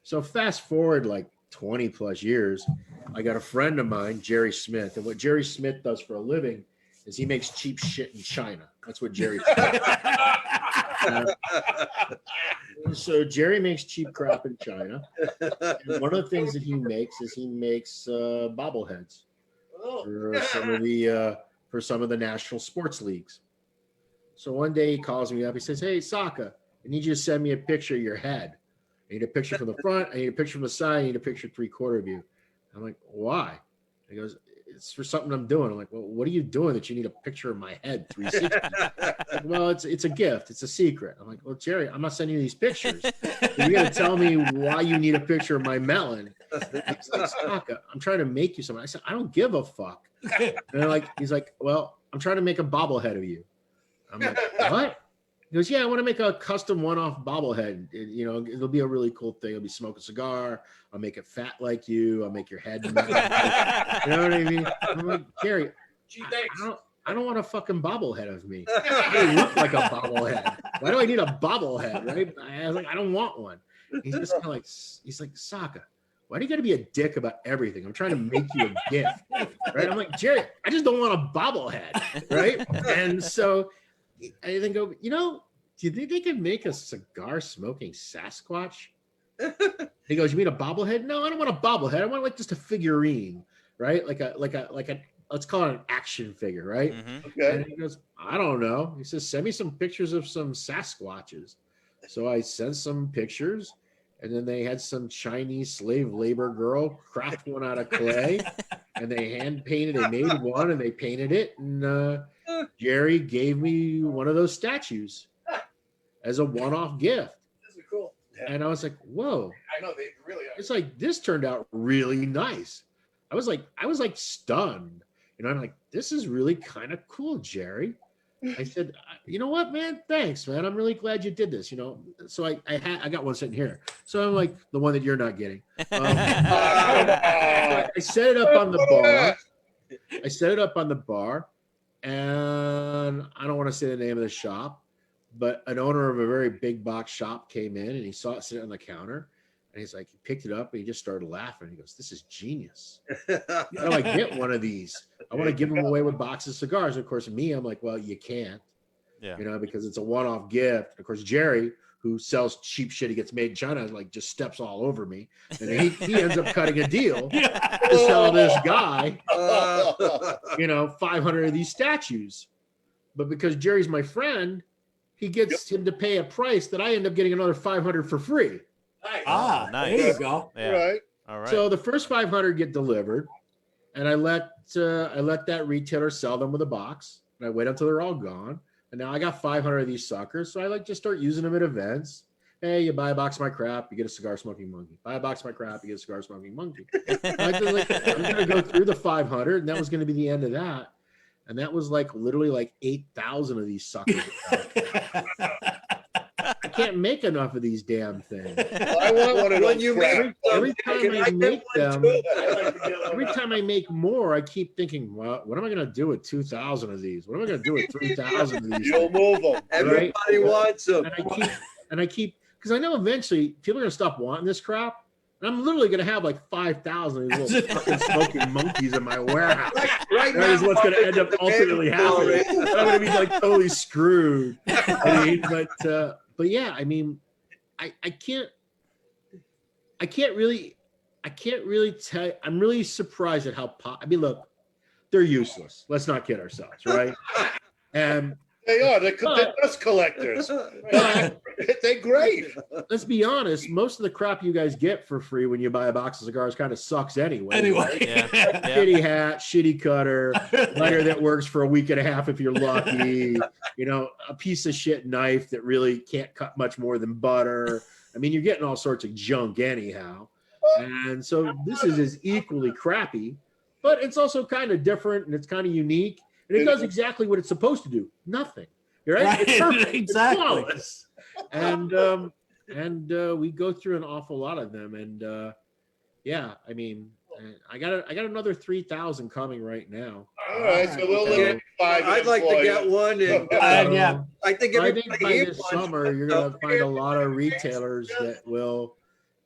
So fast forward like 20 plus years, I got a friend of mine, Jerry Smith. And what Jerry Smith does for a living is he makes cheap shit in China. That's what Jerry does. So Jerry makes cheap crap in China. And one of the things that he makes is bobbleheads for some of the national sports leagues. So one day he calls me up. He says, "Hey, Saka, I need you to send me a picture of your head. I need a picture from the front. I need a picture from the side. I need a picture 3/4 view." I'm like, "Why?" He goes, it's for something I'm doing. I'm like, well, what are you doing that you need a picture of my head 360? Like, well, it's a gift. It's a secret. I'm like, well, Jerry, I'm not sending you these pictures. You got to tell me why you need a picture of my melon. He's like, Saka, I'm trying to make you something. I said, I don't give a fuck. And he's like, well, I'm trying to make a bobblehead of you. I'm like, what? He goes, yeah, I want to make a custom one-off bobblehead. It'll be a really cool thing. It'll be smoke a cigar. I'll make it fat like you. I'll make your head. You know what I mean? I'm like, Gary, I don't want a fucking bobblehead of me. I look like a bobblehead. Why do I need a bobblehead? Right? I was like, I don't want one. He's just kind of like, he's like, Saka, why do you got to be a dick about everything? I'm trying to make you a gift, right? I'm like, Jerry, I just don't want a bobblehead, right? And so I then go, do you think they could make a cigar smoking Sasquatch? He goes, you mean a bobblehead? No, I don't want a bobblehead. I want like just a figurine, right? Like a let's call it an action figure, right? Mm-hmm. Okay. And he goes, I don't know. He says, send me some pictures of some Sasquatches. So I sent some pictures, and then they had some Chinese slave labor girl craft one out of clay, and they hand painted. They made one, and they painted it, and Jerry gave me one of those statues as a one-off gift. This is cool. And I was like, whoa. I know they really are. It's like, this turned out really nice. I was like stunned. I'm like, this is really kind of cool, Jerry. I said, you know what, man? Thanks, man. I'm really glad you did this. So I got one sitting here. So I'm like the one that you're not getting. I set it up on the bar. And I don't want to say the name of the shop, but an owner of a very big box shop came in and he saw it sitting on the counter. And he's like, he picked it up and he just started laughing. He goes, this is genius. How do I get one of these? I want to give them away with boxes of cigars. And of course, I'm like, well, you can't, because it's a one-off gift. And of course, Jerry, who sells cheap shit he gets made in China, just steps all over me. And he ends up cutting a deal to sell this guy, 500 of these statues. But because Jerry's my friend, he gets him to pay a price that I end up getting another 500 for free. Nice. There you go. Yeah. Right. All right. So the first 500 get delivered, and I let that retailer sell them with a box, and I wait until they're all gone. And now I got 500 of these suckers, so I just start using them at events. Hey, you buy a box of my crap, you get a cigar smoking monkey. Buy a box of my crap, you get a cigar smoking monkey. I'm going to go through the 500, and that was going to be the end of that. And that was literally 8,000 of these suckers. I can't make enough of these damn things. Well, I want one of those. Every time I make them, every time I make more, I keep thinking, well, what am I going to do with 2,000 of these? What am I going to do with 3,000 of these? You'll move them. Everybody wants them. And I keep, because I know eventually people are going to stop wanting this crap. And I'm literally going to have 5,000 of these little fucking smoking monkeys in my warehouse. Right That is now, what's going to end up ultimately happening. I'm going to be totally screwed. But yeah, I can't really tell. I'm really surprised at how look, they're useless. Let's not kid ourselves, right? And They are. They're dust collectors. They're great. let's be honest, most of the crap you guys get for free when you buy a box of cigars kind of sucks anyway. Yeah. Shitty hat, shitty cutter, lighter that works for a week and a half if you're lucky, a piece of shit knife that really can't cut much more than butter. I mean, you're getting all sorts of junk anyhow. And so this is equally crappy, but it's also kind of different and it's kind of unique. And it does exactly what it's supposed to do. Nothing. Right? It's perfect. Exactly. It's flawless. And we go through an awful lot of them. And I got another 3,000 coming right now. All right, so we'll limit 5. I'd like to get one. And I think by this summer, you're going to find a lot of retailers that will,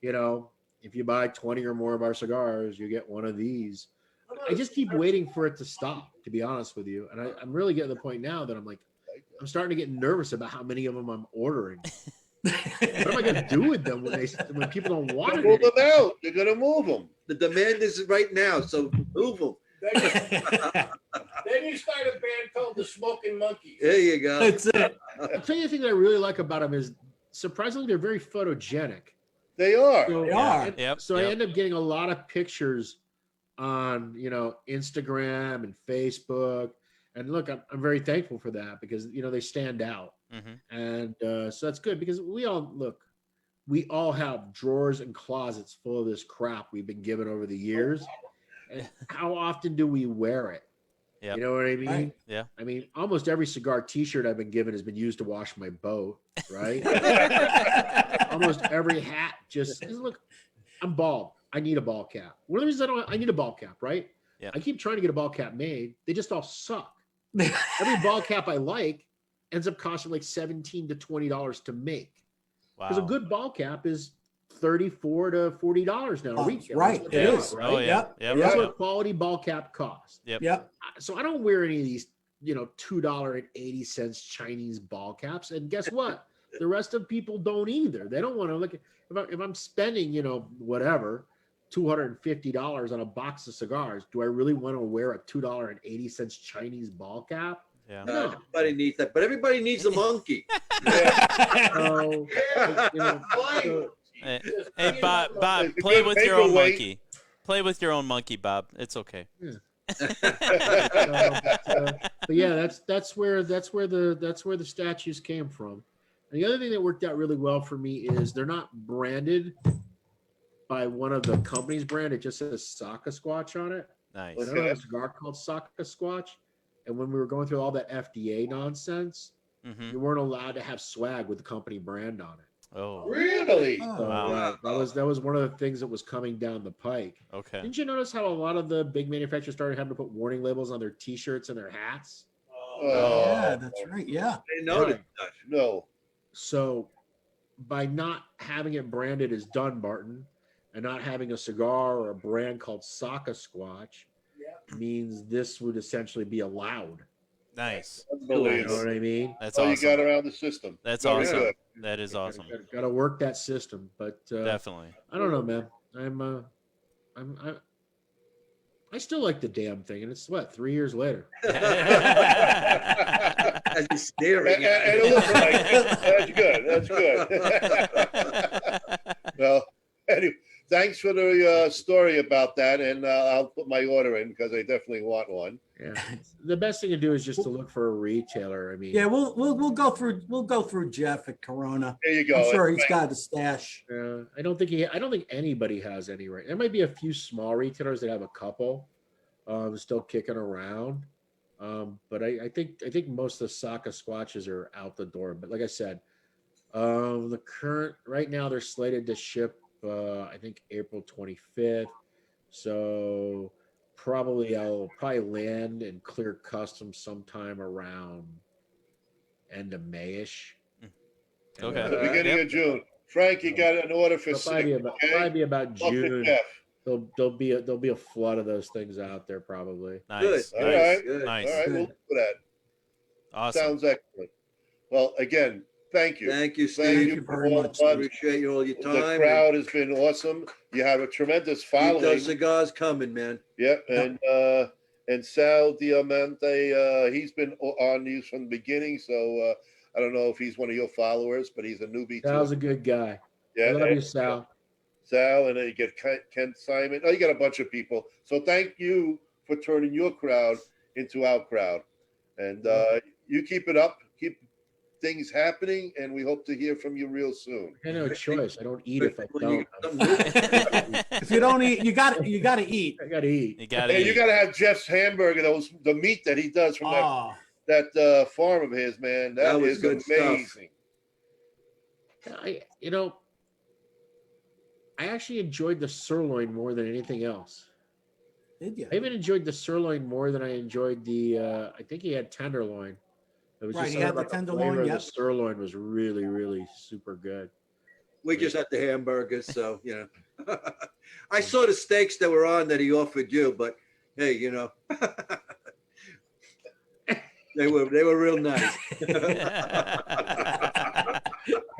if you buy 20 or more of our cigars, you get one of these. I just keep waiting for it to stop, to be honest with you. And I'm really getting to the point now that I'm starting to get nervous about how many of them I'm ordering. What am I going to do with them when people don't want it? Move them out. You're going to move them. the demand is right now, so move them. Then you start a band called the Smoking Monkeys. There you go. That's it. I'll tell you the thing that I really like about them is surprisingly they're very photogenic. They are. So, They are. Yep, So I end up getting a lot of pictures on, Instagram and Facebook. And look, I'm very thankful for that because, they stand out. Mm-hmm. And so that's good because we all have drawers and closets full of this crap we've been given over the years. And how often do we wear it? Yep. You know what I mean? Right. Yeah. I mean, almost every cigar T-shirt I've been given has been used to wash my boat, right? Almost every hat just look. I'm bald. I need a ball cap. One of the reasons I need a ball cap, right? Yeah. I keep trying to get a ball cap made. They just all suck. Every ball cap I like ends up costing like $17 to $20 to make. Because a good ball cap is $34 to $40 now. Retail. Right. It It is, is. right? Oh, yeah. Yep. That's Yep. what a quality ball cap costs. Yep. So I don't wear any of these, $2.80 Chinese ball caps. And guess what? The rest of people don't either. They don't want to look at, if I'm spending, whatever, $250 on a box of cigars, do I really want to wear a $2.80 Chinese ball cap? Yeah. No. Everybody needs that, but everybody needs a monkey. So, Hey, Bob, It's a play good with your own paperweight. monkey. Play with your own monkey, Bob. It's okay. But yeah, that's where the statues came from. And the other thing that worked out really well for me is they're not branded by one of the company's brand. It just says Saka Squatch on it. Nice. But I don't have a cigar called Saka Squatch. And when we were going through all that FDA nonsense, Mm-hmm. you weren't allowed to have swag with the company brand on it. Oh, Really? So, Wow. that was one of the things that was coming down the pike. okay. Didn't you notice how a lot of the big manufacturers started having to put warning labels on their T-shirts and their hats? Oh, Yeah, that's right. Yeah. They noted that. no. So by not having it branded as Dunbarton and not having a cigar or a brand called Saka Squatch means this would essentially be allowed. Nice. You know Unbelievable. what I mean? That's So you awesome. got around the system. That's Very awesome. good. That is awesome. Got to work that system, but Definitely. I don't know, man. I still like the damn thing, and it's 3 years later. As he's staring And at it looks like that's good. That's good. Well, anyway, thanks for the story about that, and I'll put my order in because I definitely want one. Yeah, the best thing to do is just to look for a retailer. I mean, Yeah, we'll go through Jeff at Corona. There you go. I'm sure That's he's got a stash. I don't think anybody has any right. There might be a few small retailers that have a couple, still kicking around. But I think most of the Saka Squatches are out the door. But like I said, the current right now they're slated to ship I think April 25th. So I'll land and clear customs sometime around end of Mayish. Okay. the beginning of June. Frank, you got an order for It'll probably be about Talk to June. Jeff. There'll be a flood of those things out there probably. Nice. All Nice. right. Good. Nice. All right, we'll look for that. Awesome. Sounds excellent. Well, again, thank you. Thank you, Thank Steve. you very for much, all the Appreciate you all your fun. The time. crowd has been awesome. You have a tremendous Keep following. those cigars coming, man. Yep, and Sal Diamante, he's been on these from the beginning, so I don't know if he's one of your followers, but he's a newbie Sal's too. a good guy. Yeah, I love and you, Sal. Sal, and then you get Ken Simon. Oh, you got a bunch of people. So thank you for turning your crowd into our crowd, and you keep it up. Keep things happening, and we hope to hear from you real soon. I have no choice. I don't eat if I When you don't. get some If you don't eat, you got to eat. I gotta eat. You gotta And you eat. got to have Jeff's hamburger, the meat that he does from Oh, that farm of his, man. That was is good stuff. amazing. I actually enjoyed the sirloin more than anything else. did you? I even enjoyed the sirloin more than I enjoyed the. I think he had tenderloin. It was Right, just he had something the about tenderloin, flavor of yep. The sirloin was really, really super good. We just had the hamburgers, so I saw the steaks that were on that he offered you, but hey, they were real nice.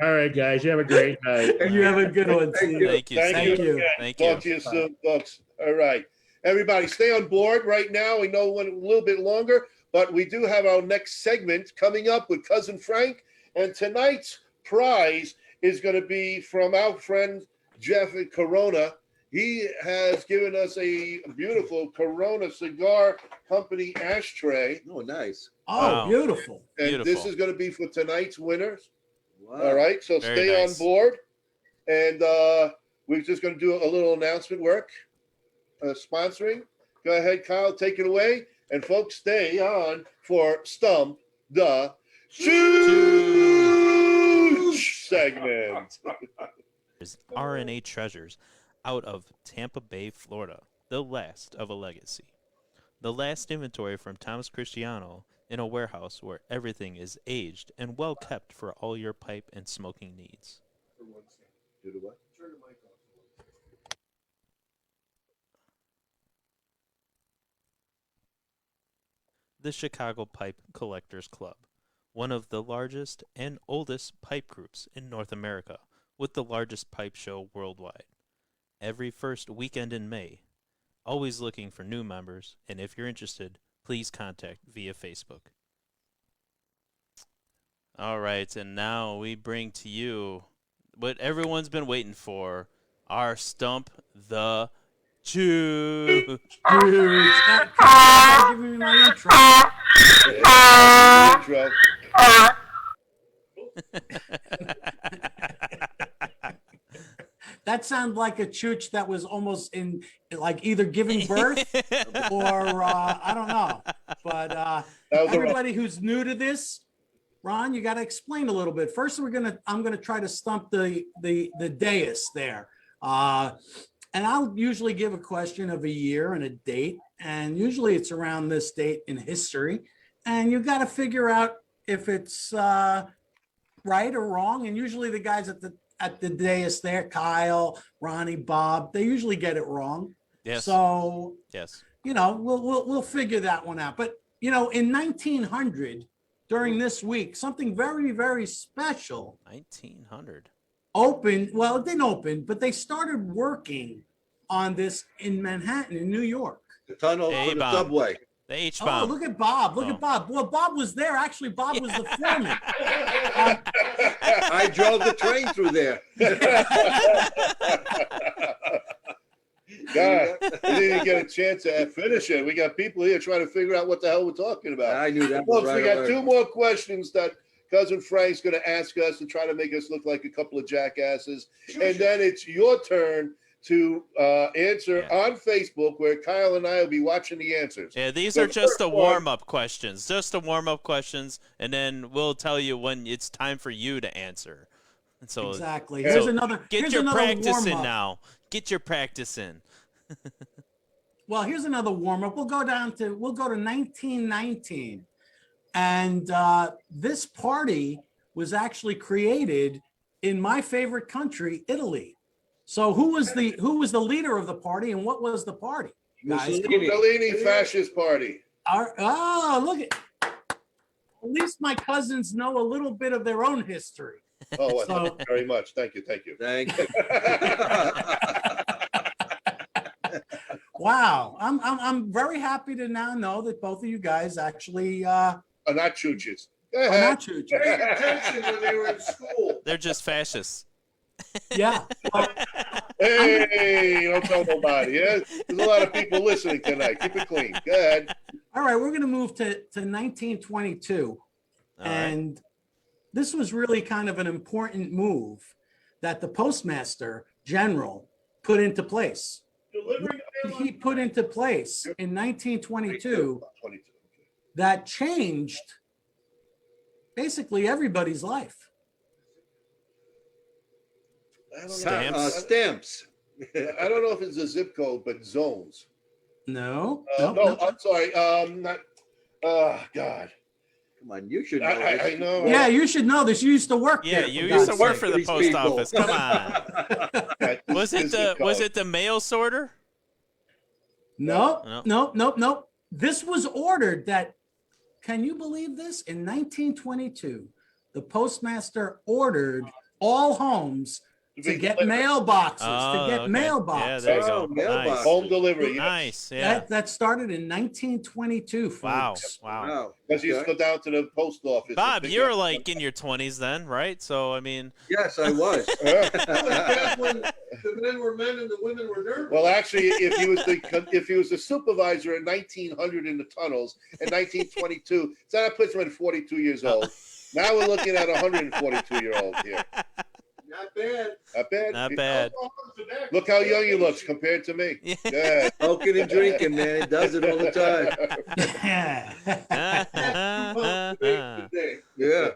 All right, guys, you have a great night. You have a good one. Thank Steve. you. Thank you. Thank Thank you. you. again. Thank Talk you. to you soon, folks. All right. Everybody, stay on board right now. We know when a little bit longer, but we do have our next segment coming up with Cousin Frank. And tonight's prize is going to be from our friend Jeff at Corona. He has given us a beautiful Corona Cigar Company ashtray. Oh, nice. Oh, Wow. beautiful. And Beautiful. this is going to be for tonight's winners. Wow. All right. So Very stay nice. on board. And we're just going to do a little announcement work, sponsoring. Go ahead, Kyle, take it away. And folks, stay on for Stump the Chooch segment. Is RnA Treasures out of Tampa Bay, Florida, the last of a legacy. The last inventory from Thomas Cristiano in a warehouse where everything is aged and well kept for all your pipe and smoking needs. Do the what? The Chicago Pipe Collectors Club, one of the largest and oldest pipe groups in North America, with the largest pipe show worldwide. Every first weekend in May. Always looking for new members, and if you're interested, please contact via Facebook. All right, and now we bring to you what everyone's been waiting for, our Stump the Chooch. Give me my intro. Intro. That sounds like a chooch that was almost in, like, either giving birth or I don't know. But That was a everybody who's new to this, Ron, you got to explain a little bit. First, I'm gonna try to stump the dais there, and I'll usually give a question of a year and a date, and usually it's around this date in history, and you got to figure out if it's right or wrong. And usually the guys at the dais there, Kyle, Ronnie, Bob, they usually get it wrong. Yes. So Yes. we'll figure that one out. But in 1900, during this week, something very, very special 1900. opened. Well, it didn't open, but they started working on this in Manhattan, in New York. The tunnel for the Bob. subway. The Oh, H-bomb. look at Bob! Look Oh. at Bob. Well, Bob was there. Actually, Bob was the foreman. I drove the train through there. God, I didn't get a chance to finish it. We got people here trying to figure out what the hell we're talking about. I knew that was Folks, right we got away. two more questions that Cousin Frank's going to ask us to try to make us look like a couple of jackasses. And then it's your turn to answer on Facebook, where Kyle and I will be watching the answers. Yeah, these The are just the first one- warm-up questions. Just the warm-up questions, and then we'll tell you when it's time for you to answer. And so Exactly. So Here's another. get here's your another practice in warm-up. now. Get your practice in. Well, here's another warm up. We'll go to 1919, and this party was actually created in my favorite country, Italy. So who was the leader of the party, and what was the party, guys? Mussolini Fascist Party. Look at. At least my cousins know a little bit of their own history. Oh, well, So- thank you very much. Thank you. Thank you. Wow, I'm very happy to now know that both of you guys actually Not chooches. Go are ahead. not chooches. Paying attention when they were in school. They're just fascists. Yeah. Well, Hey, don't tell nobody. Yeah? There's a lot of people listening tonight. Keep it clean. Go ahead. all right, we're going to move to 1922, All right. and this was really kind of an important move that the Postmaster General put into place. Delivering mail on He put into place in 1922 22. that changed basically everybody's life. I don't know. Stamps. Stamps. I don't know if it's a zip code, but zones. No, No, I'm sorry. Not. God. Come on, you should know. I know. Yeah, you should know this. You used to work Yeah, there. you for used to God's work sake. for the These post people. office. Come on. Yeah, Was it zip the code. mail sorter? No. This was ordered that, can you believe this? In 1922, the postmaster ordered all homes to get mailboxes. Oh, To get okay. mailboxes. Yeah, there you Oh, go. mailbox. Nice. Home delivery. Nice. Yeah. That started in 1922, Wow. folks. Wow. Wow. Because you used to go down to the post office. to Bob, pick you're up- like in your 20s then, right? So, I mean, Yes, I was. Back when the men were men and the women were nervous. Well, actually, if he was the supervisor in 1900 in the tunnels in 1922, so that puts him at 42 years old. Now we're looking at a 142-year-old here. Not bad. Not bad. not bad. Look how young he looks compared to me. Yeah. Smoking and drinking, man. He does it all the time. Yeah.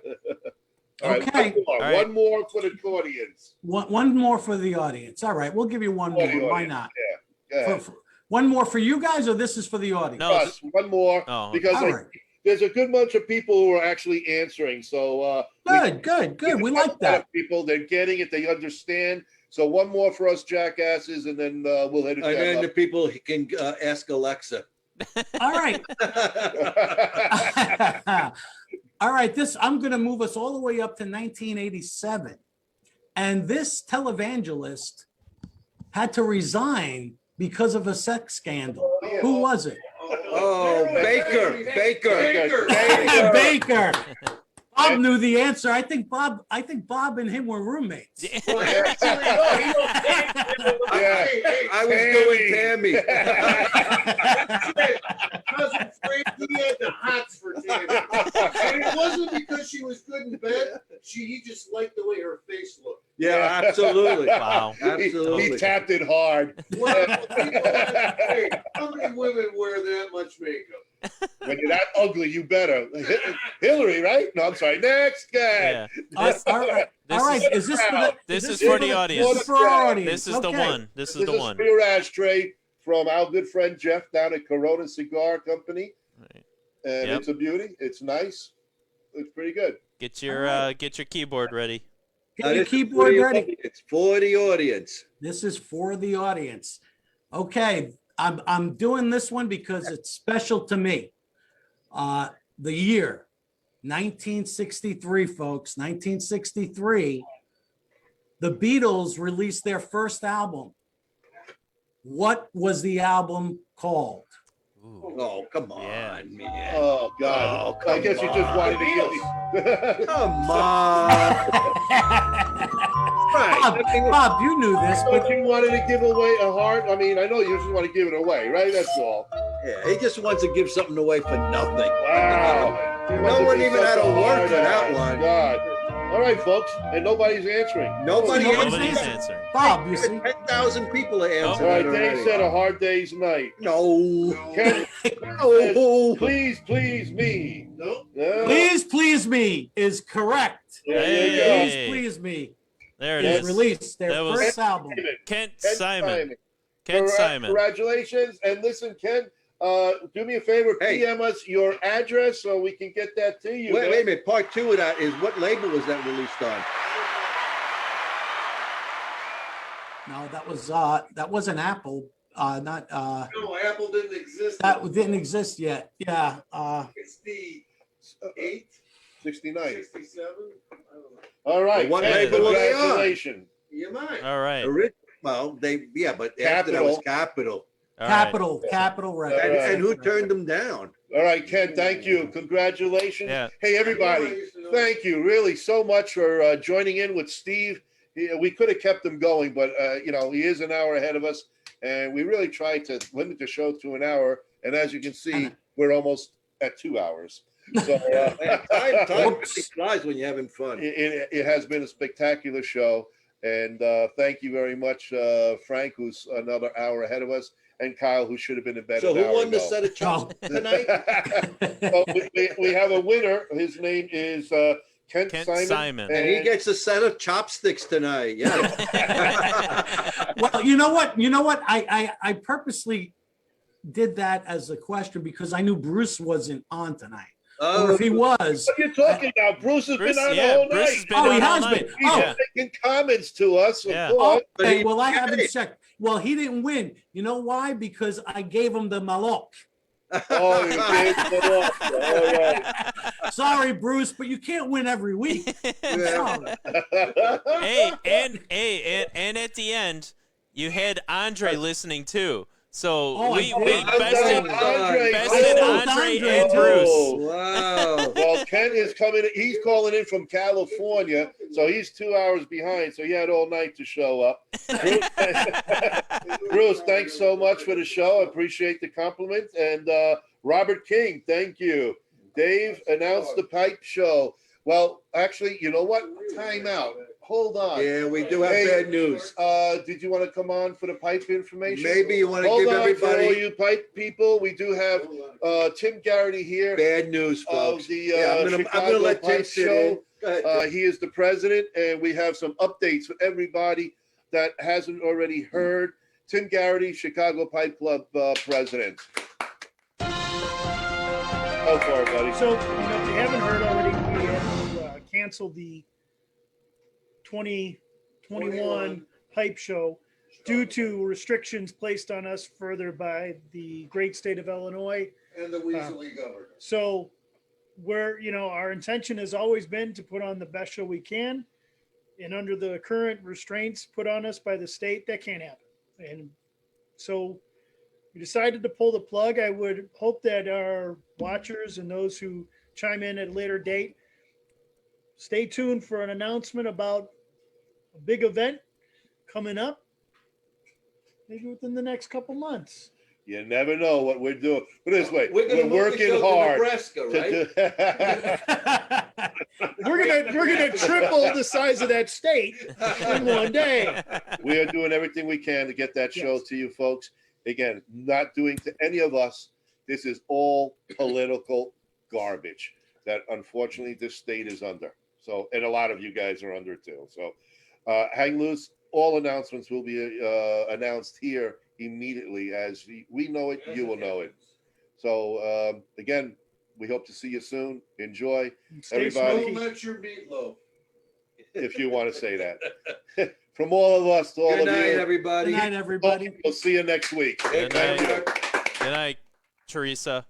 All right, Okay. one more for the audience. One more for the audience. All right, we'll give you one For more. the Why audience, not? Yeah. Go ahead. One more for you guys, or this is for the audience? No. Us, one more, Oh, because All like, right. there's a good bunch of people who are actually answering. So Good. We like that. People, they're getting it, they understand. So one more for us jackasses, and then we'll hit it And then down. the people can ask Alexa. All right. All right, I'm going to move us all the way up to 1987. And this televangelist had to resign because of a sex scandal. yeah. Who was it? Oh, Baker. Baker. Bob knew the answer. I think Bob and him were roommates. Well, actually, no, he don't Yeah. I was doing Tammy. Cousin Frank, he had the hots for Tammy. And it wasn't because she was good in bed. He just liked the way her face looked. Yeah, absolutely. Wow. Absolutely. He tapped it hard. Well, hey, how many women wear that much makeup? When you're that ugly, you better. Hillary, right? No, I'm sorry. Next guy. Yeah. All right. This All right. Is this for the? This is it for the audience. This is for our audience. This is the Okay. one. This is the one. for your ashtray from our good friend Jeff down at Corona Cigar Company. Right. And Yep. it's a beauty. It's nice. It's pretty good. Get your keyboard ready. Get your This is keyboard for the ready. audience, for the audience. This is for the audience. Okay, I'm doing this one because it's special to me. The year 1963, folks, 1963. The Beatles released their first album. What was the album called? Ooh. Oh, come on, Yeah. man. Oh God! Oh, I guess you just wanted to give me. Come on. Right. Bob, you knew this, But but you wanted to give away a heart. I mean, I know you just want to give it away, right? That's all. Yeah, he just wants to give something away for nothing. Wow. He No wants to one be even such had a a word hard for that ass. one. God. All right, folks, and nobody's answering. Nobody Nobody's Nobody's answering. answering. Bob, you see. 10,000 people are All answering. right, that Dave already. said a hard day's night. No. Ken, No. please, me. Nope. No. Please me is correct. There you Hey. go. Please me. There it They is. released their That was- first album. Kent Ken Simon. Kent Congrat- Simon. Congratulations. And listen, Ken, do me a favor, Hey. PM us your address so we can get that to you. Wait a minute. Part two of that is what label was that released on? No, that wasn't Apple. Not No, Apple didn't exist. that didn't exist yet. Yeah. 68, 69. 67. I don't know. All right. What Ken, label were they on? congratulations. You might. All right. Well, but after that was Capital. All right. Capital Records. And who turned them down? All right, Ken, thank you. Congratulations. Yeah. Hey, everybody, I used to know. thank you really so much for joining in with Steve. We could have kept him going, but, he is an hour ahead of us, and we really tried to limit the show to an hour. And as you can see, we're almost at 2 hours. So Time Whoops. flies when you're having fun. it has been a spectacular show. And thank you very much, Frank, who's another hour ahead of us, and Kyle, who should have been in bed So an who hour won the ago. set of chops tonight? Well, we have a winner. His name is Kent Simon. And he gets a set of chopsticks tonight. Yeah. Well, you know what? I purposely did that as a question because I knew Bruce wasn't on tonight. Or if he was, What are you talking about? Bruce has Bruce, been on yeah, the whole Bruce night. has been Oh, he on all has night. been. He's Oh. making comments to us. Of Yeah. course. But okay, he well, I got haven't it. checked. Well, he didn't win. You know why? Because I gave him the Malok. Oh, you can't get off. All right. Sorry, Bruce, but you can't win every week. I'm sorry. and at the end, you had Andre listening too. So Oh, we I did. bested Oh, Andre and Bruce. Wow. Well, Ken is coming. He's calling in from California, so he's 2 hours behind. So he had all night to show up. Bruce, thanks so much for the show. I appreciate the compliment. And Robert King, thank you. Dave announced the pipe show. Well, actually, you know what? Time out. Hold on. Yeah, we do have bad news. Did you want to come on for the pipe information? Maybe you want to Hold give on, for all everybody you pipe people. We do have Tim Garrity here bad news, folks. of the Yeah, I'm gonna Chicago let Tim Pipe sit Show. in. Go ahead, Tim. He is the president, and we have some updates for everybody that hasn't already heard. Tim Garrity, Chicago Pipe Club president. Go for it, buddy. So, if you haven't heard already, we have canceled the 2021 pipe show due to restrictions placed on us further by the great state of Illinois. And the weaselly governor. So our intention has always been to put on the best show we can. And under the current restraints put on us by the state, that can't happen. And so we decided to pull the plug. I would hope that our watchers and those who chime in at a later date, stay tuned for an announcement about a big event coming up, maybe within the next couple months. You never know what we're doing. Put it this way, We're gonna move the working show to hard. Nebraska, right? We're gonna triple the size of that state in one day. We are doing everything we can to get that show to you folks. Again, not doing to any of us. This is all political garbage that unfortunately this state is under. So, and a lot of you guys are under too. So, hang loose. All announcements will be announced here immediately as we know it, you will know it. So, again, we hope to see you soon. Enjoy, Stay everybody, smoky. Don't let your meatloaf. if you want to say that. From all of us to all Good of night, you, everybody. Good night, everybody. we'll see you next week. Good Thank night. you. Good night, Teresa.